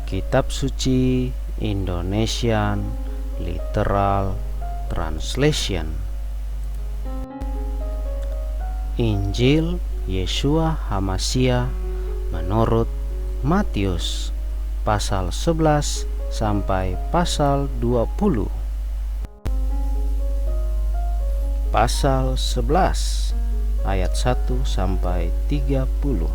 Kitab Suci Indonesian Literal Translation. Injil Yeshua HaMasyiah menurut Matius pasal 11 sampai pasal 20. Pasal 11 ayat 1 sampai 30.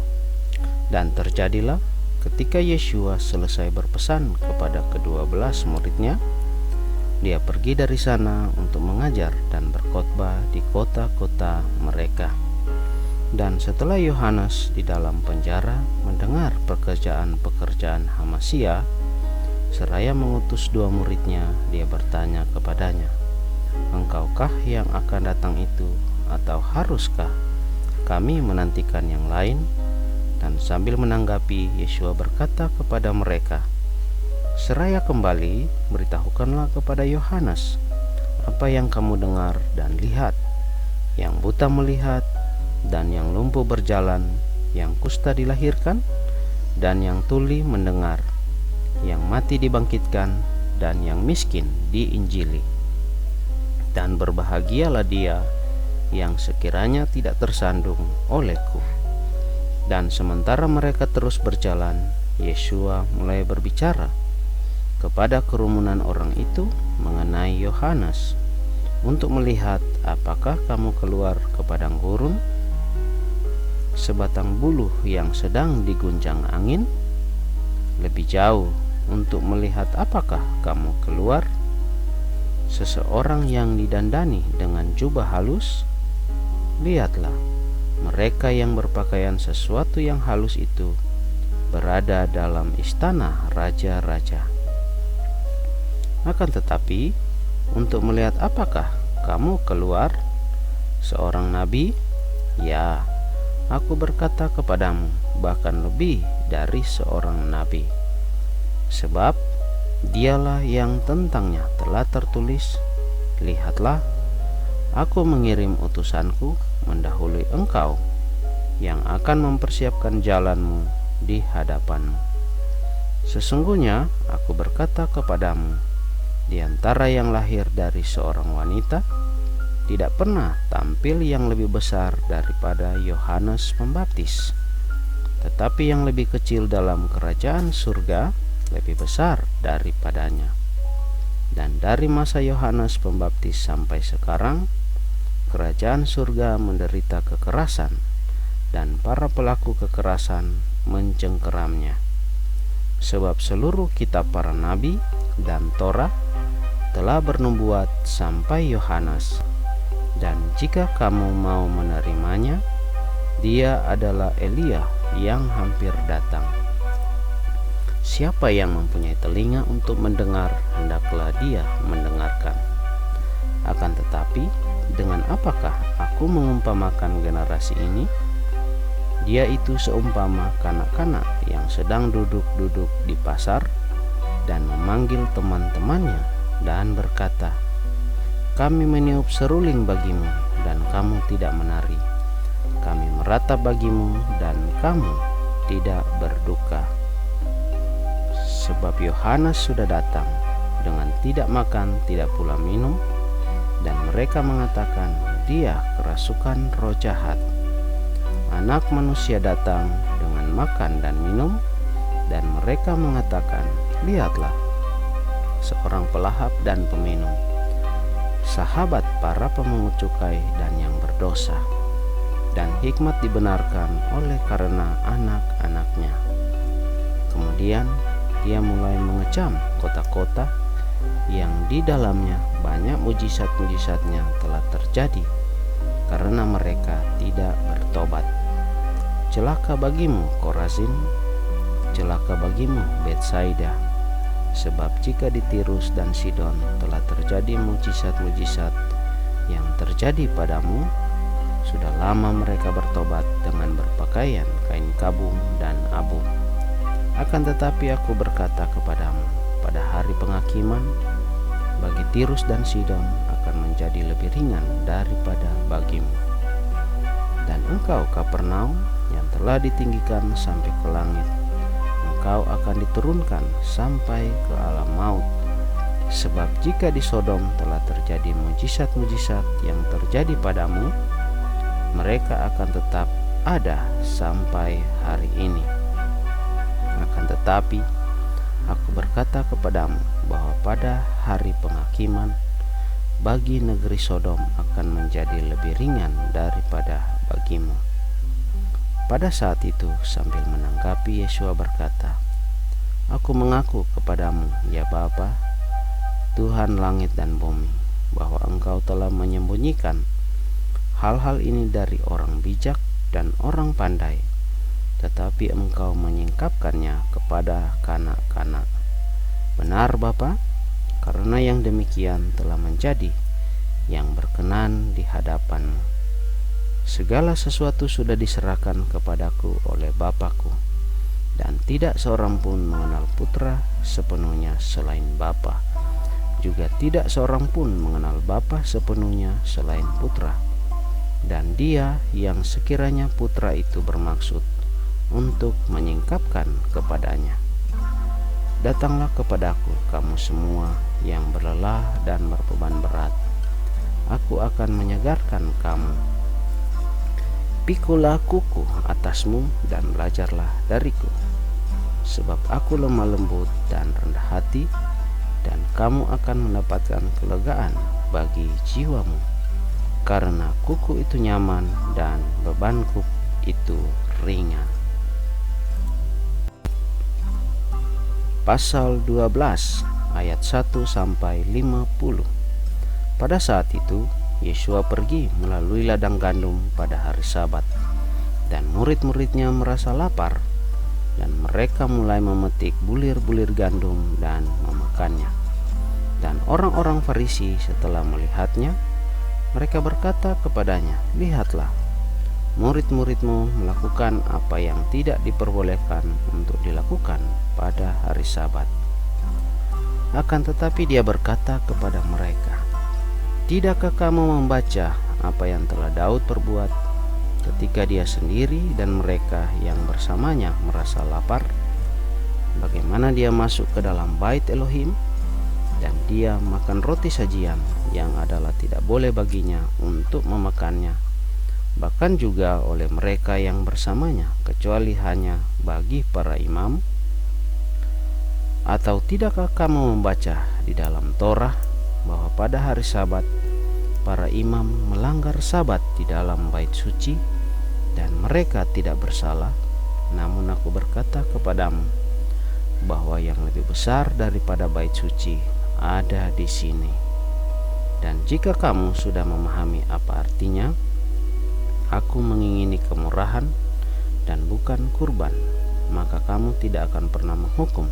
Dan terjadilah ketika Yeshua selesai berpesan kepada ke-12 muridnya, dia pergi dari sana untuk mengajar dan berkhotbah di kota-kota mereka. Dan setelah Yohanes di dalam penjara mendengar pekerjaan-pekerjaan HaMasyiah, seraya mengutus 2 muridnya, dia bertanya kepadanya, "Engkaukah yang akan datang itu, atau haruskah kami menantikan yang lain?" Dan sambil menanggapi, Yeshua berkata kepada mereka, "Seraya kembali, beritahukanlah kepada Yohanes apa yang kamu dengar dan lihat. Yang buta melihat, dan yang lumpuh berjalan, yang kusta dilahirkan, dan yang tuli mendengar, yang mati dibangkitkan, dan yang miskin diinjili. Dan berbahagialah dia yang sekiranya tidak tersandung olehku." Dan sementara mereka terus berjalan, Yeshua mulai berbicara kepada kerumunan orang itu mengenai Yohanes, untuk melihat apakah kamu keluar ke padang gurun sebatang buluh yang sedang diguncang angin, lebih jauh untuk melihat apakah kamu keluar seseorang yang didandani dengan jubah halus? Lihatlah, mereka yang berpakaian sesuatu yang halus itu berada dalam istana raja-raja. Akan tetapi, untuk melihat apakah kamu keluar seorang nabi? Ya, aku berkata kepadamu, bahkan lebih dari seorang nabi. Sebab dialah yang tentangnya telah tertulis, "Lihatlah, aku mengirim utusanku mendahului engkau, yang akan mempersiapkan jalanmu di hadapanmu. Sesungguhnya aku berkata kepadamu, di antara yang lahir dari seorang wanita, tidak pernah tampil yang lebih besar daripada Yohanes Pembaptis. Tetapi yang lebih kecil dalam kerajaan surga lebih besar daripadanya. Dan dari masa Yohanes Pembaptis sampai sekarang, kerajaan surga menderita kekerasan, dan para pelaku kekerasan mencengkeramnya. Sebab seluruh kitab para nabi dan Torah telah bernubuat sampai Yohanes. Dan jika kamu mau menerimanya, dia adalah Elia yang hampir datang. Siapa yang mempunyai telinga untuk mendengar, hendaklah dia mendengarkan. Akan tetapi, dengan apakah aku mengumpamakan generasi ini? Dia itu seumpama kanak-kanak yang sedang duduk-duduk di pasar dan memanggil teman-temannya dan berkata, "Kami meniup seruling bagimu dan kamu tidak menari. Kami meratap bagimu dan kamu tidak berduka." Sebab Yohanes sudah datang dengan tidak makan, tidak pula minum, dan mereka mengatakan, "Dia kerasukan roh jahat." Anak Manusia datang dengan makan dan minum, dan mereka mengatakan, "Lihatlah, seorang pelahap dan peminum, sahabat para pemungut cukai dan yang berdosa." Dan hikmat dibenarkan oleh karena anak-anaknya. Kemudian dia mulai mengecam kota-kota yang di dalamnya banyak mujizat-mujizatnya telah terjadi, karena mereka tidak bertobat. Celaka bagimu, Korazin! Celaka bagimu, Betsaida! Sebab jika di Tirus dan Sidon telah terjadi mujizat-mujizat yang terjadi padamu, sudah lama mereka bertobat dengan berpakaian kain kabung dan abu. Akan tetapi aku berkata kepadamu, pada hari penghakiman, bagi Tirus dan Sidon akan menjadi lebih ringan daripada bagimu. Dan engkau, Kapernaum, yang telah ditinggikan sampai ke langit, engkau akan diturunkan sampai ke alam maut. Sebab jika di Sodom telah terjadi mujizat-mujizat yang terjadi padamu, mereka akan tetap ada sampai hari ini. Akan tetapi, aku berkata kepadamu bahwa pada hari penghakiman, bagi negeri Sodom akan menjadi lebih ringan daripada bagimu. Pada saat itu, sambil menanggapi, Yesua berkata, Aku mengaku kepadamu, ya Bapa, Tuhan langit dan bumi, bahwa Engkau telah menyembunyikan hal-hal ini dari orang bijak dan orang pandai, tetapi Engkau menyingkapkannya kepada kanak-kanak. Benar Bapa, karena yang demikian telah menjadi yang berkenan di hadapan-Mu. Segala sesuatu sudah diserahkan kepadaku oleh Bapa-Ku, dan tidak seorang pun mengenal Putra sepenuhnya selain Bapa. Juga tidak seorang pun mengenal Bapa sepenuhnya selain Putra, dan Dia yang sekiranya Putra itu bermaksud untuk menyingkapkan kepadanya. Datanglah kepadaku kamu semua yang berlelah dan berbeban berat, aku akan menyegarkan kamu. Pikulah kuku atasmu dan belajarlah dariku, sebab aku lemah lembut dan rendah hati, dan kamu akan mendapatkan kelegaan bagi jiwamu, karena kuku itu nyaman dan bebanku itu ringan. Pasal 12 ayat 1-50. Pada saat itu Yesua pergi melalui ladang gandum pada hari Sabat, dan murid-muridnya merasa lapar, dan mereka mulai memetik bulir-bulir gandum dan memakannya. Dan orang-orang Farisi setelah melihatnya, mereka berkata kepadanya, Lihatlah, murid-muridmu melakukan apa yang tidak diperbolehkan untuk dilakukan pada hari Sabat. Akan tetapi dia berkata kepada mereka, Tidakkah kamu membaca apa yang telah Daud perbuat ketika dia sendiri dan mereka yang bersamanya merasa lapar? Bagaimana dia masuk ke dalam bait Elohim, dan dia makan roti sajian yang adalah tidak boleh baginya untuk memakannya, bahkan juga oleh mereka yang bersamanya, kecuali hanya bagi para imam? Atau tidakkah kamu membaca di dalam Torah bahwa pada hari Sabat para imam melanggar Sabat di dalam bait suci, dan mereka tidak bersalah? Namun aku berkata kepadamu bahwa yang lebih besar daripada bait suci ada di sini. Dan jika kamu sudah memahami apa artinya, aku mengingini kemurahan dan bukan kurban, maka kamu tidak akan pernah menghukum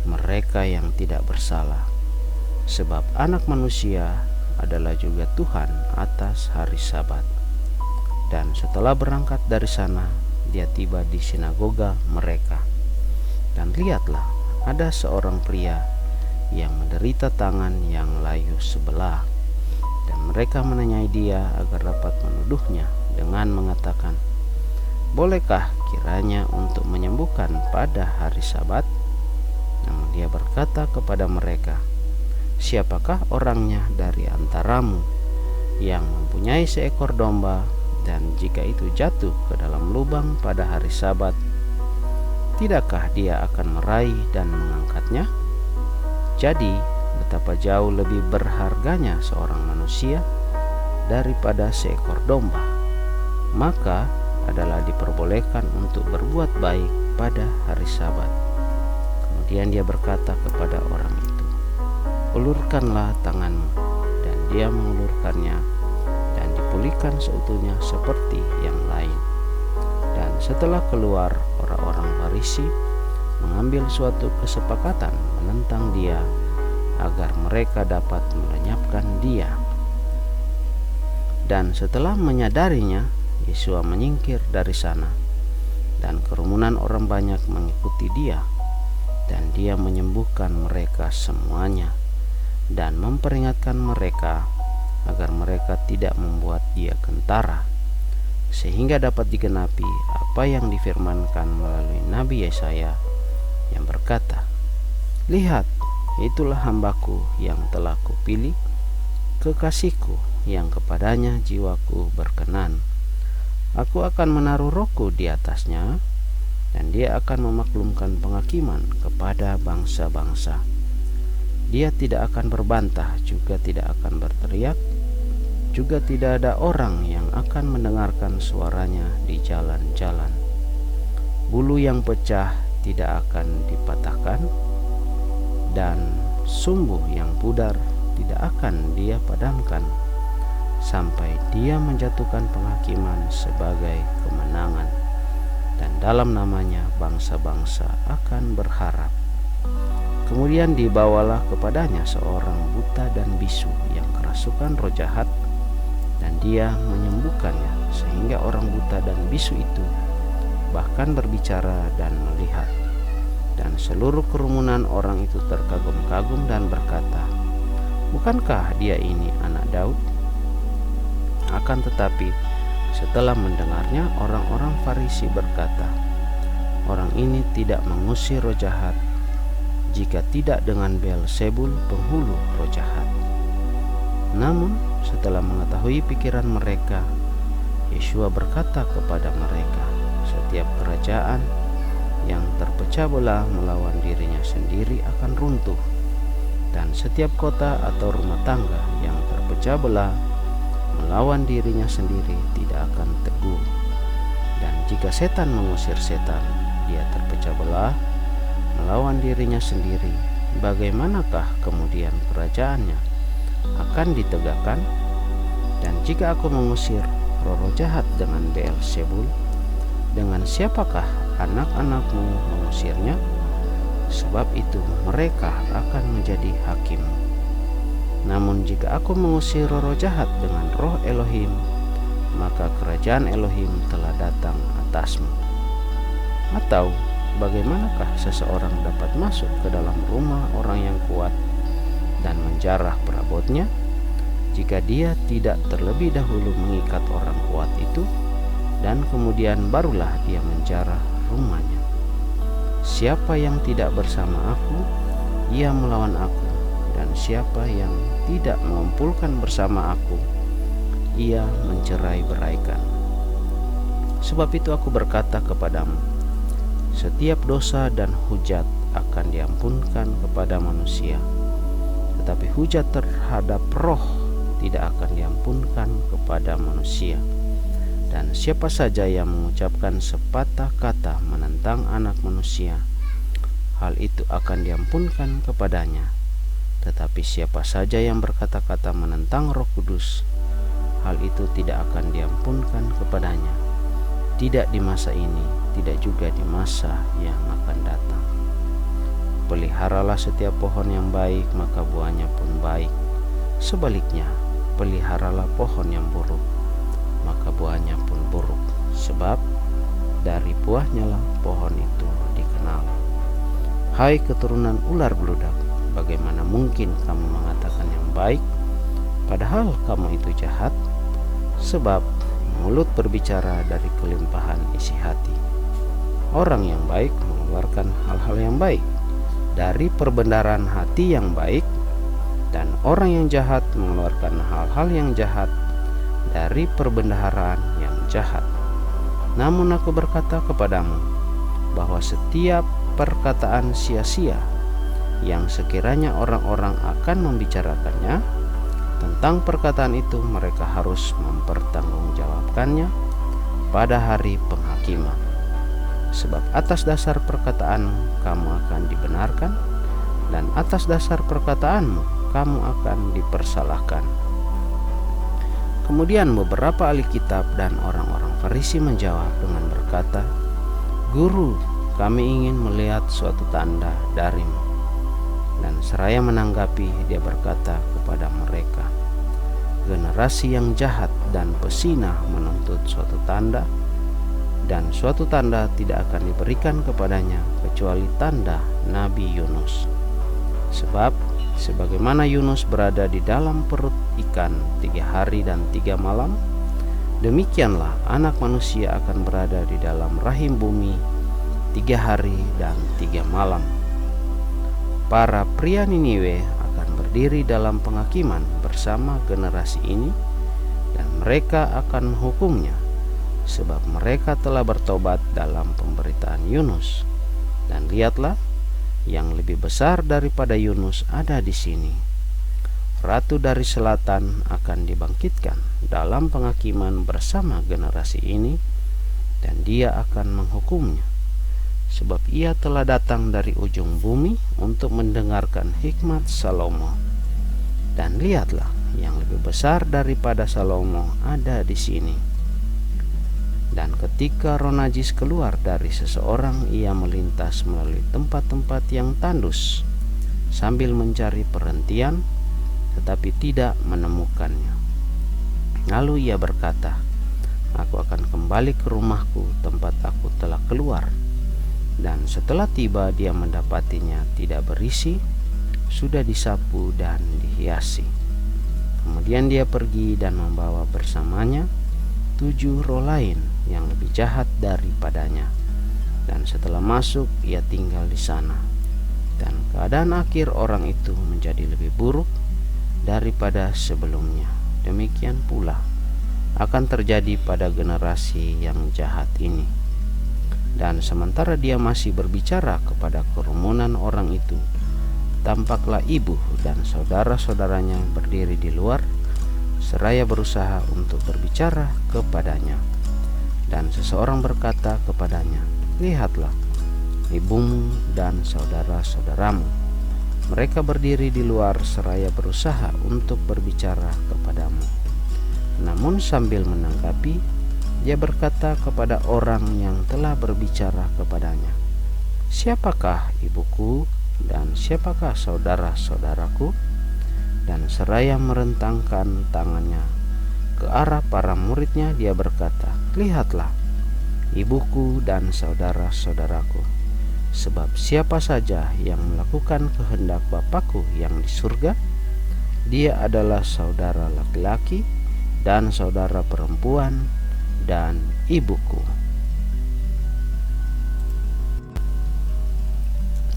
mereka yang tidak bersalah. Sebab Anak Manusia adalah juga Tuhan atas hari Sabat. Dan setelah berangkat dari sana, dia tiba di sinagoga mereka. Dan lihatlah, ada seorang pria yang menderita tangan yang layu sebelah. Dan mereka menanyai dia agar dapat menuduhnya dengan mengatakan, Bolehkah kiranya untuk menyembuhkan pada hari Sabat? Namun dia berkata kepada mereka, Siapakah orangnya dari antaramu yang mempunyai seekor domba, dan jika itu jatuh ke dalam lubang pada hari Sabat, tidakkah dia akan meraih dan mengangkatnya? Jadi betapa jauh lebih berharganya seorang manusia daripada seekor domba. Maka adalah diperbolehkan untuk berbuat baik pada hari Sabat. Kemudian dia berkata kepada orang itu, Ulurkanlah tanganmu. Dan dia mengulurkannya, dan dipulihkan seutuhnya seperti yang lain. Dan setelah keluar, orang-orang Farisi mengambil suatu kesepakatan menentang dia, agar mereka dapat melenyapkan dia. Dan setelah menyadarinya, Yesua menyingkir dari sana, dan kerumunan orang banyak mengikuti dia. Dan dia menyembuhkan mereka semuanya, dan memperingatkan mereka agar mereka tidak membuat dia kentara, sehingga dapat digenapi apa yang difirmankan melalui Nabi Yesaya, berkata, "Lihat, itulah hambaku yang telah kupilih, kekasihku yang kepadanya jiwaku berkenan. Aku akan menaruh rohku di atasnya, dan dia akan memaklumkan penghakiman kepada bangsa-bangsa. Dia tidak akan berbantah, juga tidak akan berteriak, juga tidak ada orang yang akan mendengarkan suaranya di jalan-jalan. Bulu yang pecah tidak akan dipatahkan, dan sumbu yang pudar tidak akan dia padamkan, sampai dia menjatuhkan penghakiman sebagai kemenangan, dan dalam namanya bangsa-bangsa akan berharap." Kemudian dibawalah kepadanya seorang buta dan bisu yang kerasukan roh jahat, dan dia menyembuhkannya, sehingga orang buta dan bisu itu bahkan berbicara dan melihat. Dan seluruh kerumunan orang itu terkagum-kagum dan berkata, "Bukankah dia ini anak Daud?" Akan tetapi setelah mendengarnya, orang-orang Farisi berkata, "Orang ini tidak mengusir roh jahat, jika tidak dengan Beelzebul, penghulu roh jahat." Namun setelah mengetahui pikiran mereka, Yeshua berkata kepada mereka, "Setiap kerajaan yang terpecah belah melawan dirinya sendiri akan runtuh, dan setiap kota atau rumah tangga yang terpecah belah melawan dirinya sendiri tidak akan teguh. Dan jika setan mengusir setan, dia terpecah belah melawan dirinya sendiri, bagaimanakah kemudian kerajaannya akan ditegakkan? Dan jika aku mengusir roh-roh jahat dengan Beelzebul, dengan siapakah anak-anakmu mengusirnya? Sebab itu mereka akan menjadi hakim. Namun jika aku mengusir roh-roh jahat dengan roh Elohim, maka kerajaan Elohim telah datang atasmu. Atau bagaimanakah seseorang dapat masuk ke dalam rumah orang yang kuat dan menjarah perabotnya, jika dia tidak terlebih dahulu mengikat orang kuat itu, dan kemudian barulah dia menjarah rumahnya? Siapa yang tidak bersama aku, ia melawan aku, dan siapa yang tidak mengumpulkan bersama aku, ia mencerai-beraikan. Sebab itu aku berkata kepadamu, setiap dosa dan hujat akan diampunkan kepada manusia, tetapi hujat terhadap roh tidak akan diampunkan kepada manusia. Dan siapa saja yang mengucapkan sepatah kata menentang anak manusia, hal itu akan diampunkan kepadanya. Tetapi siapa saja yang berkata-kata menentang Roh Kudus, hal itu tidak akan diampunkan kepadanya, tidak di masa ini, tidak juga di masa yang akan datang. Peliharalah setiap pohon yang baik, maka buahnya pun baik. Sebaliknya, peliharalah pohon yang buruk, maka buahnya pun buruk. Sebab dari buahnya lah pohon itu dikenal. Hai keturunan ular beludak, bagaimana mungkin kamu mengatakan yang baik, padahal kamu itu jahat? Sebab mulut berbicara dari kelimpahan isi hati. Orang yang baik mengeluarkan hal-hal yang baik dari perbendaharaan hati yang baik, dan orang yang jahat mengeluarkan hal-hal yang jahat dari perbendaharaan yang jahat. Namun aku berkata kepadamu bahwa setiap perkataan sia-sia yang sekiranya orang-orang akan membicarakannya, tentang perkataan itu mereka harus mempertanggungjawabkannya pada hari penghakiman. Sebab atas dasar perkataan kamu akan dibenarkan, dan atas dasar perkataanmu kamu akan dipersalahkan. Kemudian beberapa ahli kitab dan orang-orang Farisi menjawab dengan berkata, "Guru, kami ingin melihat suatu tanda darimu." Dan seraya menanggapi, dia berkata kepada mereka, "Generasi yang jahat dan pesinah menuntut suatu tanda, dan suatu tanda tidak akan diberikan kepadanya kecuali tanda Nabi Yunus. Sebab sebagaimana Yunus berada di dalam perut ikan 3 hari dan 3 malam, demikianlah anak manusia akan berada di dalam rahim bumi 3 hari dan 3 malam. para pria Niniwe akan berdiri dalam penghakiman bersama generasi ini, dan mereka akan menghukumnya, sebab mereka telah bertobat dalam pemberitaan Yunus. Dan lihatlah, yang lebih besar daripada Yunus ada di sini. Ratu dari selatan akan dibangkitkan dalam penghakiman bersama generasi ini, dan dia akan menghukumnya, sebab ia telah datang dari ujung bumi untuk mendengarkan hikmat Salomo. Dan lihatlah, yang lebih besar daripada Salomo ada di sini. Dan ketika roh najis keluar dari seseorang, ia melintas melalui tempat-tempat yang tandus sambil mencari perhentian, tetapi tidak menemukannya. Lalu ia berkata, "Aku akan kembali ke rumahku tempat aku telah keluar." Dan setelah tiba, dia mendapatinya tidak berisi, sudah disapu dan dihiasi. Kemudian dia pergi dan membawa bersamanya 7 roh lain yang lebih jahat daripadanya. Dan setelah masuk, ia tinggal di sana. Dan keadaan akhir orang itu menjadi lebih buruk daripada sebelumnya. Demikian pula akan terjadi pada generasi yang jahat ini. Dan sementara dia masih berbicara kepada kerumunan orang itu, tampaklah ibu dan saudara-saudaranya berdiri di luar, seraya berusaha untuk berbicara kepadanya. Dan seseorang berkata kepadanya, "Lihatlah, ibumu dan saudara-saudaramu. Mereka berdiri di luar seraya berusaha untuk berbicara kepadamu." Namun sambil menanggapi, dia berkata kepada orang yang telah berbicara kepadanya, "Siapakah ibuku dan siapakah saudara-saudaraku?" Dan seraya merentangkan tangannya ke arah para muridnya, dia berkata, "Lihatlah, ibuku dan saudara-saudaraku. Sebab siapa saja yang melakukan kehendak Bapakku yang di surga, dia adalah saudara laki-laki dan saudara perempuan dan ibuku."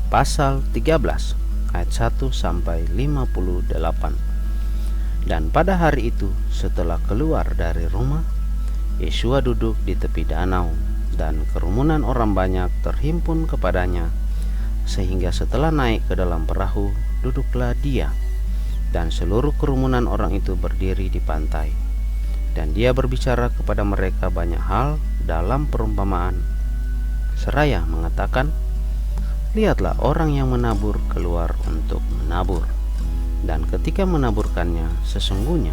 Pasal 13 ayat 1 sampai 58. Dan pada hari itu, setelah keluar dari rumah, Yesua duduk di tepi danau, dan kerumunan orang banyak terhimpun kepadanya, sehingga setelah naik ke dalam perahu, duduklah dia, dan seluruh kerumunan orang itu berdiri di pantai. Dan dia berbicara kepada mereka banyak hal dalam perumpamaan, seraya mengatakan, "Lihatlah, orang yang menabur keluar untuk menabur. Dan ketika menaburkannya, sesungguhnya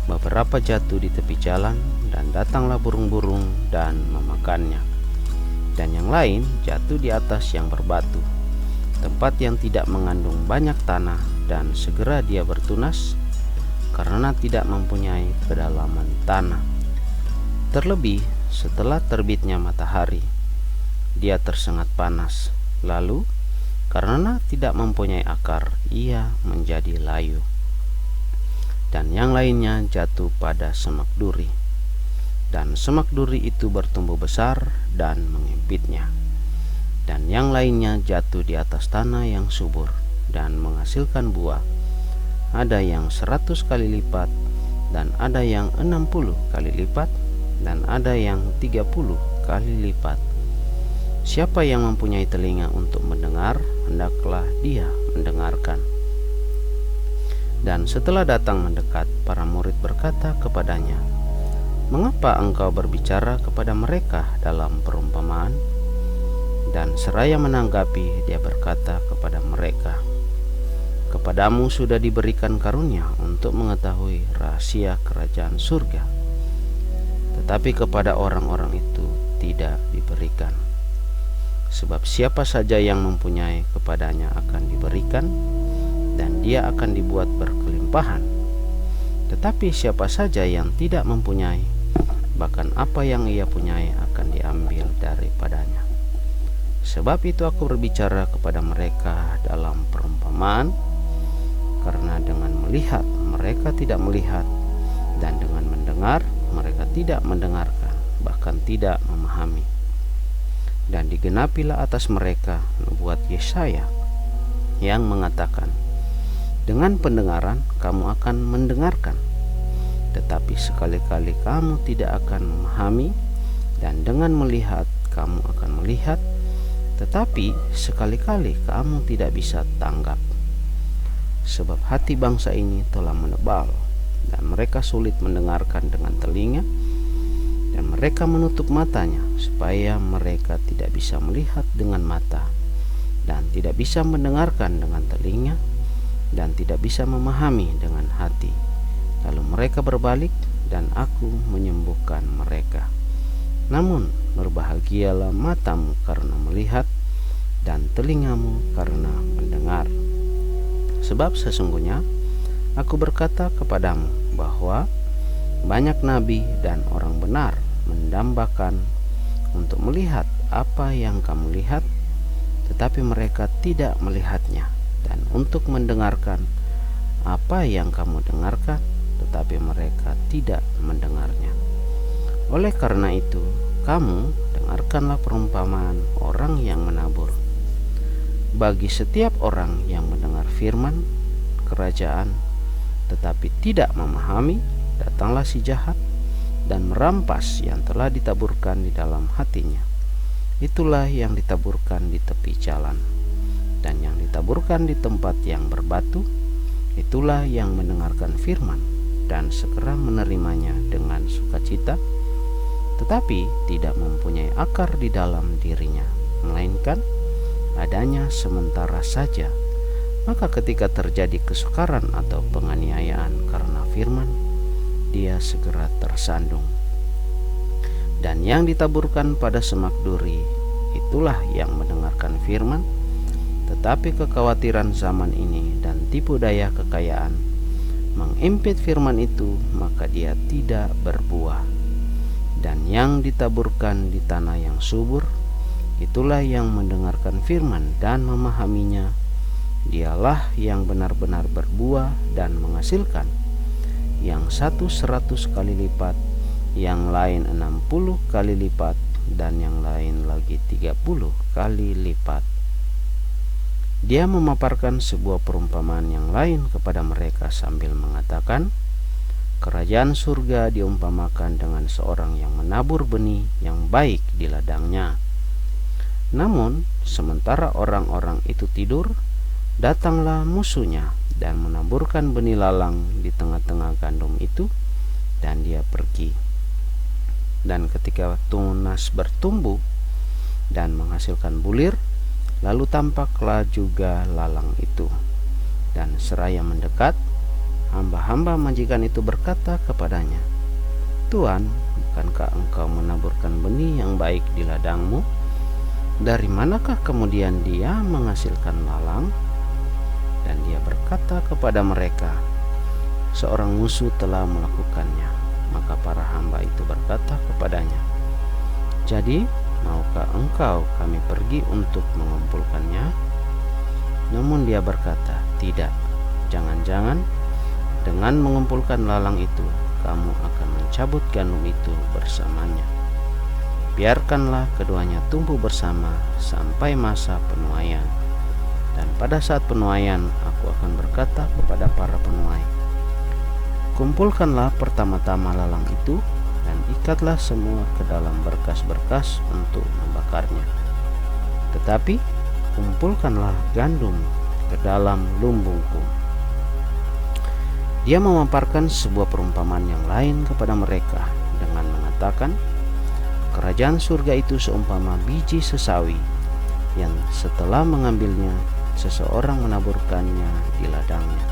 beberapa jatuh di tepi jalan, dan datanglah burung-burung dan memakannya. Dan yang lain jatuh di atas yang berbatu, tempat yang tidak mengandung banyak tanah, dan segera dia bertunas, karena tidak mempunyai kedalaman tanah. Terlebih setelah terbitnya matahari, dia tersengat panas. Lalu karena tidak mempunyai akar, ia menjadi layu. Dan yang lainnya jatuh pada semak duri, dan semak duri itu bertumbuh besar dan mengimpitnya. Dan yang lainnya jatuh di atas tanah yang subur dan menghasilkan buah, ada yang 100 kali lipat, dan ada yang 60 kali lipat, dan ada yang 30 kali lipat. Siapa yang mempunyai telinga untuk mendengar, hendaklah dia mendengarkan." Dan setelah datang mendekat, para murid berkata kepadanya, "Mengapa engkau berbicara kepada mereka dalam perumpamaan?" Dan seraya menanggapi, dia berkata kepada mereka, "Kepadamu sudah diberikan karunia untuk mengetahui rahasia kerajaan surga, tetapi kepada orang-orang itu tidak diberikan. Sebab siapa saja yang mempunyai, kepadanya akan diberikan, dan dia akan dibuat berkelimpahan. Tetapi siapa saja yang tidak mempunyai, bahkan apa yang ia punyai akan diambil daripadanya. Sebab itu aku berbicara kepada mereka dalam perumpamaan, karena dengan melihat mereka tidak melihat, dan dengan mendengar mereka tidak mendengarkan, bahkan tidak memahami. Dan digenapilah atas mereka nubuat Yesaya, yang mengatakan, dengan pendengaran kamu akan mendengarkan, tetapi sekali-kali kamu tidak akan memahami, dan dengan melihat kamu akan melihat, tetapi sekali-kali kamu tidak bisa tanggap. Sebab hati bangsa ini telah menebal, dan mereka sulit mendengarkan dengan telinga, dan mereka menutup matanya, supaya mereka tidak bisa melihat dengan mata, dan tidak bisa mendengarkan dengan telinga, dan tidak bisa memahami dengan hati. Lalu mereka berbalik, dan aku menyembuhkan mereka. Namun berbahagialah matamu karena melihat, dan telingamu karena mendengar. Sebab sesungguhnya aku berkata kepadamu bahwa banyak nabi dan orang benar mendambakan untuk melihat apa yang kamu lihat, tetapi mereka tidak melihatnya, dan untuk mendengarkan apa yang kamu dengarkan, tetapi mereka tidak mendengarnya. Oleh karena itu, kamu dengarkanlah perumpamaan orang yang menabur. Bagi setiap orang yang mendengar firman kerajaan, tetapi tidak memahami, datanglah si jahat dan merampas yang telah ditaburkan di dalam hatinya. Itulah yang ditaburkan di tepi jalan, dan yang ditaburkan di tempat yang berbatu, itulah yang mendengarkan firman dan segera menerimanya dengan sukacita, tetapi tidak mempunyai akar di dalam dirinya, melainkan adanya sementara saja. Maka ketika terjadi kesukaran atau penganiayaan karena firman, dia segera tersandung. Dan yang ditaburkan pada semak duri, itulah yang mendengarkan firman, tetapi kekhawatiran zaman ini dan tipu daya kekayaan mengimpit firman itu, maka dia tidak berbuah. Dan yang ditaburkan di tanah yang subur, itulah yang mendengarkan firman dan memahaminya. Dialah yang benar-benar berbuah dan menghasilkan, yang satu 100 kali lipat, yang lain 60 kali lipat, dan yang lain lagi 30 kali lipat. Dia memaparkan sebuah perumpamaan yang lain kepada mereka sambil mengatakan, kerajaan surga diumpamakan dengan seorang yang menabur benih yang baik di ladangnya. Namun sementara orang-orang itu tidur, datanglah musuhnya dan menaburkan benih lalang di tengah-tengah gandum itu, dan dia pergi. Dan ketika tunas bertumbuh dan menghasilkan bulir, lalu tampaklah juga lalang itu. Dan seraya mendekat, hamba-hamba majikan itu berkata kepadanya, Tuan, bukankah engkau menaburkan benih yang baik di ladangmu? Dari manakah kemudian dia menghasilkan lalang? Dan dia berkata kepada mereka, seorang musuh telah melakukannya. Maka para hamba itu berkata kepadanya, jadi maukah engkau kami pergi untuk mengumpulkannya? Namun dia berkata, tidak, jangan-jangan dengan mengumpulkan lalang itu, kamu akan mencabut gandum itu bersamanya. Biarkanlah keduanya tumbuh bersama sampai masa penuaian. Dan pada saat penuaian, aku akan berkata kepada para penuai, kumpulkanlah pertama-tama lalang itu, dan ikatlah semua ke dalam berkas-berkas untuk membakarnya. Tetapi kumpulkanlah gandum ke dalam lumbungku. Dia memaparkan sebuah perumpamaan yang lain kepada mereka dengan mengatakan, kerajaan surga itu seumpama biji sesawi yang setelah mengambilnya, seseorang menaburkannya di ladangnya.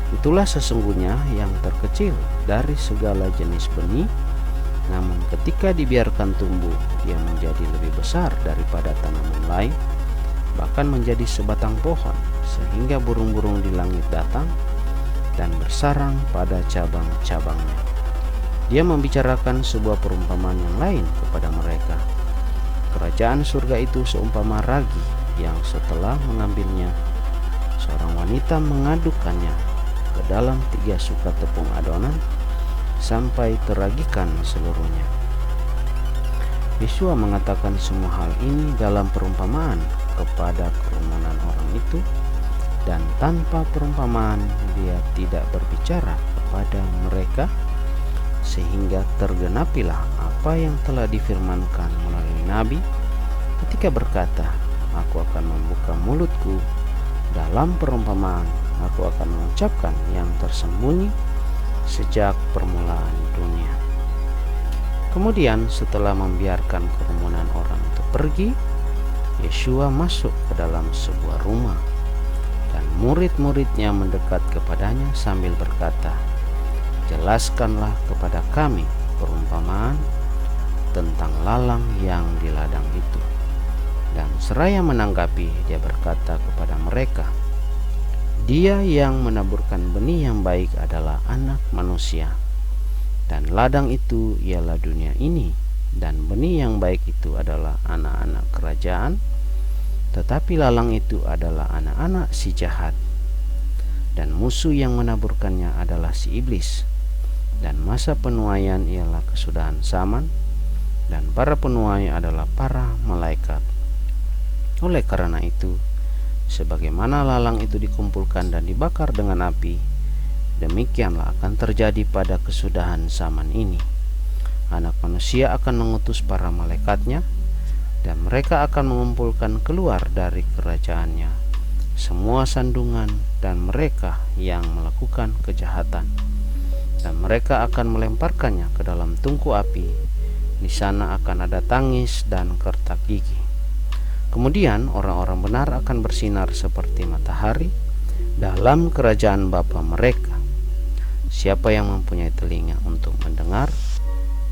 Itulah sesungguhnya yang terkecil dari segala jenis benih, namun ketika dibiarkan tumbuh, dia menjadi lebih besar daripada tanaman lain, bahkan menjadi sebatang pohon, sehingga burung-burung di langit datang dan bersarang pada cabang-cabangnya. Dia membicarakan sebuah perumpamaan yang lain kepada mereka. Kerajaan surga itu seumpama ragi yang setelah mengambilnya, seorang wanita mengadukannya ke dalam 3 sukat tepung adonan sampai teragikan seluruhnya. Yesua mengatakan semua hal ini dalam perumpamaan kepada kerumunan orang itu, dan tanpa perumpamaan dia tidak berbicara kepada mereka, sehingga tergenapilah apa yang telah difirmankan melalui nabi ketika berkata, aku akan membuka mulutku dalam perumpamaan, aku akan mengucapkan yang tersembunyi sejak permulaan dunia. Kemudian setelah membiarkan kerumunan orang itu pergi, Yeshua masuk ke dalam sebuah rumah, dan murid-muridnya mendekat kepadanya sambil berkata, jelaskanlah kepada kami perumpamaan tentang lalang yang di ladang itu. Dan seraya menanggapi, dia berkata kepada mereka, dia yang menaburkan benih yang baik adalah Anak Manusia, dan ladang itu ialah dunia ini, dan benih yang baik itu adalah anak-anak kerajaan, tetapi lalang itu adalah anak-anak si jahat, dan musuh yang menaburkannya adalah si iblis. Dan masa penuaian ialah kesudahan zaman, dan para penuai adalah para malaikat. Oleh karena itu, sebagaimana lalang itu dikumpulkan dan dibakar dengan api, demikianlah akan terjadi pada kesudahan zaman ini. Anak Manusia akan mengutus para malaikatnya, dan mereka akan mengumpulkan keluar dari kerajaannya semua sandungan dan mereka yang melakukan kejahatan, dan mereka akan melemparkannya ke dalam tungku api. Di sana akan ada tangis dan kertak gigi. Kemudian orang-orang benar akan bersinar seperti matahari dalam kerajaan Bapa mereka. Siapa yang mempunyai telinga untuk mendengar,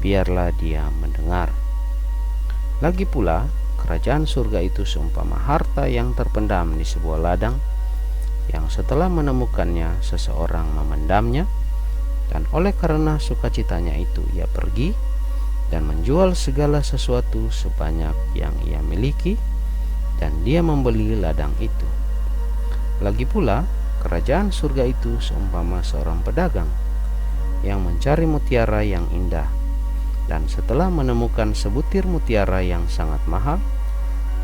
biarlah dia mendengar. Lagi pula, kerajaan surga itu seumpama harta yang terpendam di sebuah ladang, yang setelah menemukannya seseorang memendamnya, dan oleh karena sukacitanya itu ia pergi dan menjual segala sesuatu sebanyak yang ia miliki, dan dia membeli ladang itu. Lagi pula, kerajaan surga itu seumpama seorang pedagang yang mencari mutiara yang indah, dan setelah menemukan sebutir mutiara yang sangat mahal,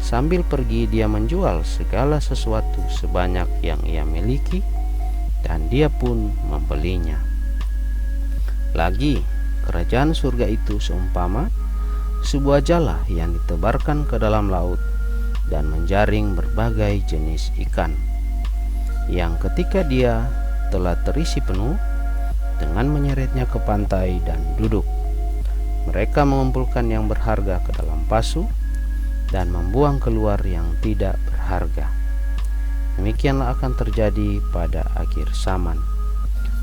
sambil pergi dia menjual segala sesuatu sebanyak yang ia miliki, dan dia pun membelinya. Lagi, kerajaan surga itu seumpama sebuah jala yang ditebarkan ke dalam laut dan menjaring berbagai jenis ikan, yang ketika dia telah terisi penuh, dengan menyeretnya ke pantai dan duduk, mereka mengumpulkan yang berharga ke dalam pasu dan membuang keluar yang tidak berharga. Demikianlah akan terjadi pada akhir zaman.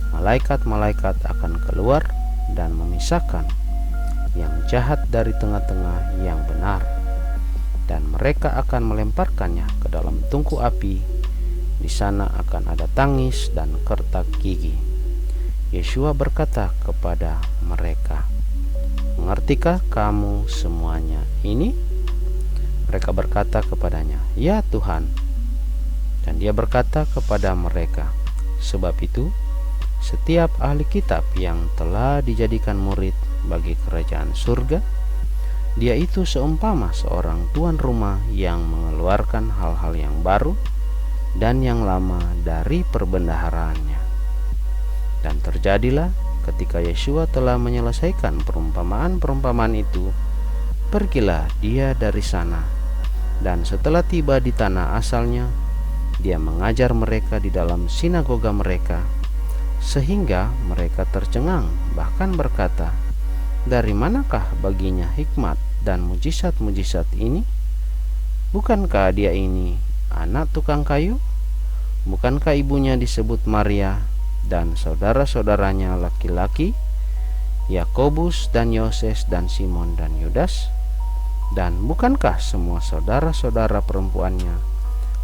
Malaikat-malaikat akan keluar dan memisahkan yang jahat dari tengah-tengah yang benar, dan mereka akan melemparkannya ke dalam tungku api. Di sana akan ada tangis dan kertak gigi. Yeshua berkata kepada mereka, mengertikah kamu semuanya ini? Mereka berkata kepadanya, ya Tuhan. Dan dia berkata kepada mereka, sebab itu setiap ahli kitab yang telah dijadikan murid bagi kerajaan surga, dia itu seumpama seorang tuan rumah yang mengeluarkan hal-hal yang baru dan yang lama dari perbendaharaannya. Dan terjadilah ketika Yeshua telah menyelesaikan perumpamaan-perumpamaan itu, pergilah dia dari sana, dan setelah tiba di tanah asalnya, dia mengajar mereka di dalam sinagoga mereka, sehingga mereka tercengang, bahkan berkata, dari manakah baginya hikmat dan mujizat-mujizat ini? Bukankah dia ini anak tukang kayu? Bukankah ibunya disebut Maria dan saudara-saudaranya laki-laki, Yakobus dan Yoses dan Simon dan Yudas? Dan bukankah semua saudara-saudara perempuannya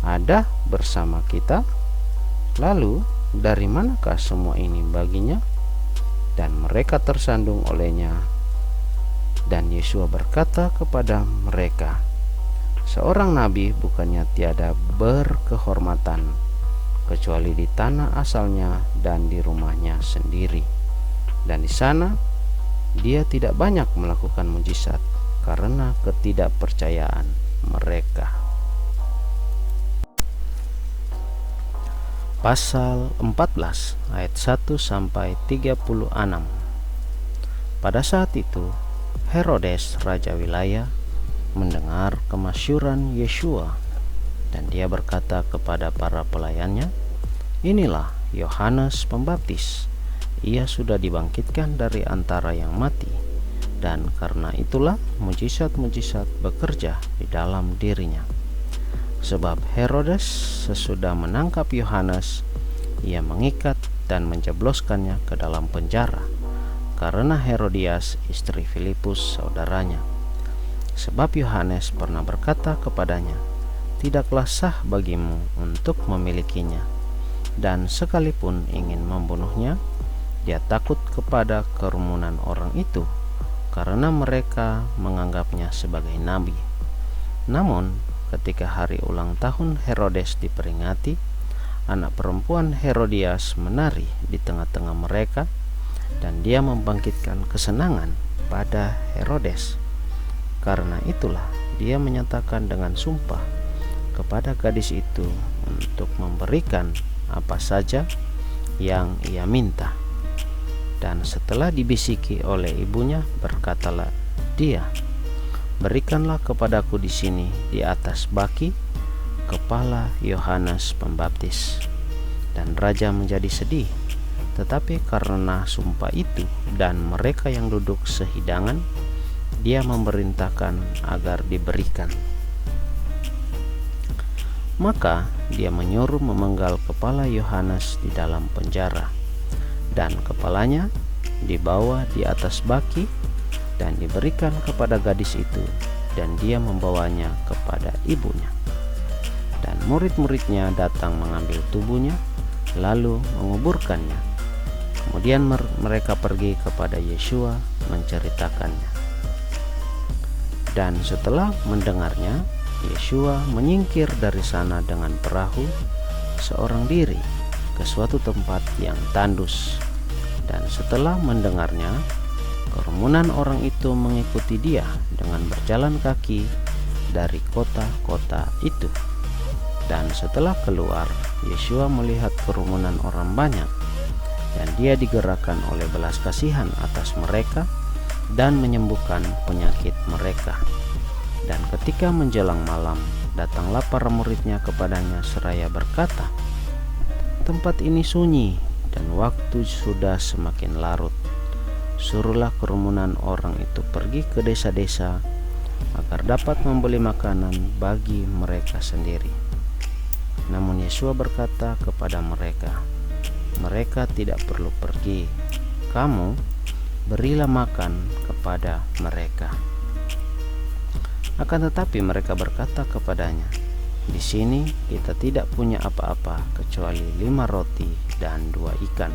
ada bersama kita? Lalu dari manakah semua ini baginya? Dan mereka tersandung olehnya. Dan Yeshua berkata kepada mereka, seorang nabi bukannya tiada berkehormatan kecuali di tanah asalnya dan di rumahnya sendiri, dan di sana dia tidak banyak melakukan mujizat karena ketidakpercayaan mereka. pasal 14 ayat 1 sampai 36. Pada saat itu Herodes raja wilayah mendengar kemasyhuran Yeshua, dan dia berkata kepada para pelayannya, "Inilah Yohanes Pembaptis. Ia sudah dibangkitkan dari antara yang mati, dan karena itulah mujizat-mujizat bekerja di dalam dirinya." Sebab Herodes sesudah menangkap Yohanes, ia mengikat dan menjebloskannya ke dalam penjara karena Herodias istri Filipus saudaranya. Sebab Yohanes pernah berkata kepadanya, "Tidaklah sah bagimu untuk memilikinya." Dan sekalipun ingin membunuhnya, dia takut kepada kerumunan orang itu, karena mereka menganggapnya sebagai nabi. Namun ketika hari ulang tahun Herodes diperingati, anak perempuan Herodias menari di tengah-tengah mereka, dan dia membangkitkan kesenangan pada Herodes. Karena itulah dia menyatakan dengan sumpah kepada gadis itu untuk memberikan apa saja yang ia minta. Dan setelah dibisiki oleh ibunya, berkatalah dia, "Berikanlah kepadaku di sini di atas baki kepala Yohanes Pembaptis." Dan raja menjadi sedih, tetapi karena sumpah itu dan mereka yang duduk sehidangan, dia memerintahkan agar diberikan. Maka dia menyuruh memenggal kepala Yohanes di dalam penjara, dan kepalanya dibawa di atas baki dan diberikan kepada gadis itu, dan dia membawanya kepada ibunya. Dan murid-muridnya datang mengambil tubuhnya, lalu menguburkannya. Kemudian mereka pergi kepada Yeshua menceritakannya. Dan setelah mendengarnya, Yeshua menyingkir dari sana dengan perahu seorang diri ke suatu tempat yang tandus. Dan setelah mendengarnya, kerumunan orang itu mengikuti dia dengan berjalan kaki dari kota-kota itu. Dan setelah keluar, Yeshua melihat kerumunan orang banyak, dan dia digerakkan oleh belas kasihan atas mereka dan menyembuhkan penyakit mereka. Dan ketika menjelang malam, datanglah para muridnya kepadanya seraya berkata, "Tempat ini sunyi dan waktu sudah semakin larut. Suruhlah kerumunan orang itu pergi ke desa-desa agar dapat membeli makanan bagi mereka sendiri." Namun Yeshua berkata kepada mereka, "Mereka tidak perlu pergi. Kamu berilah makan kepada mereka." Akan tetapi mereka berkata kepadanya, "Di sini kita tidak punya apa-apa kecuali 5 roti dan 2 ikan."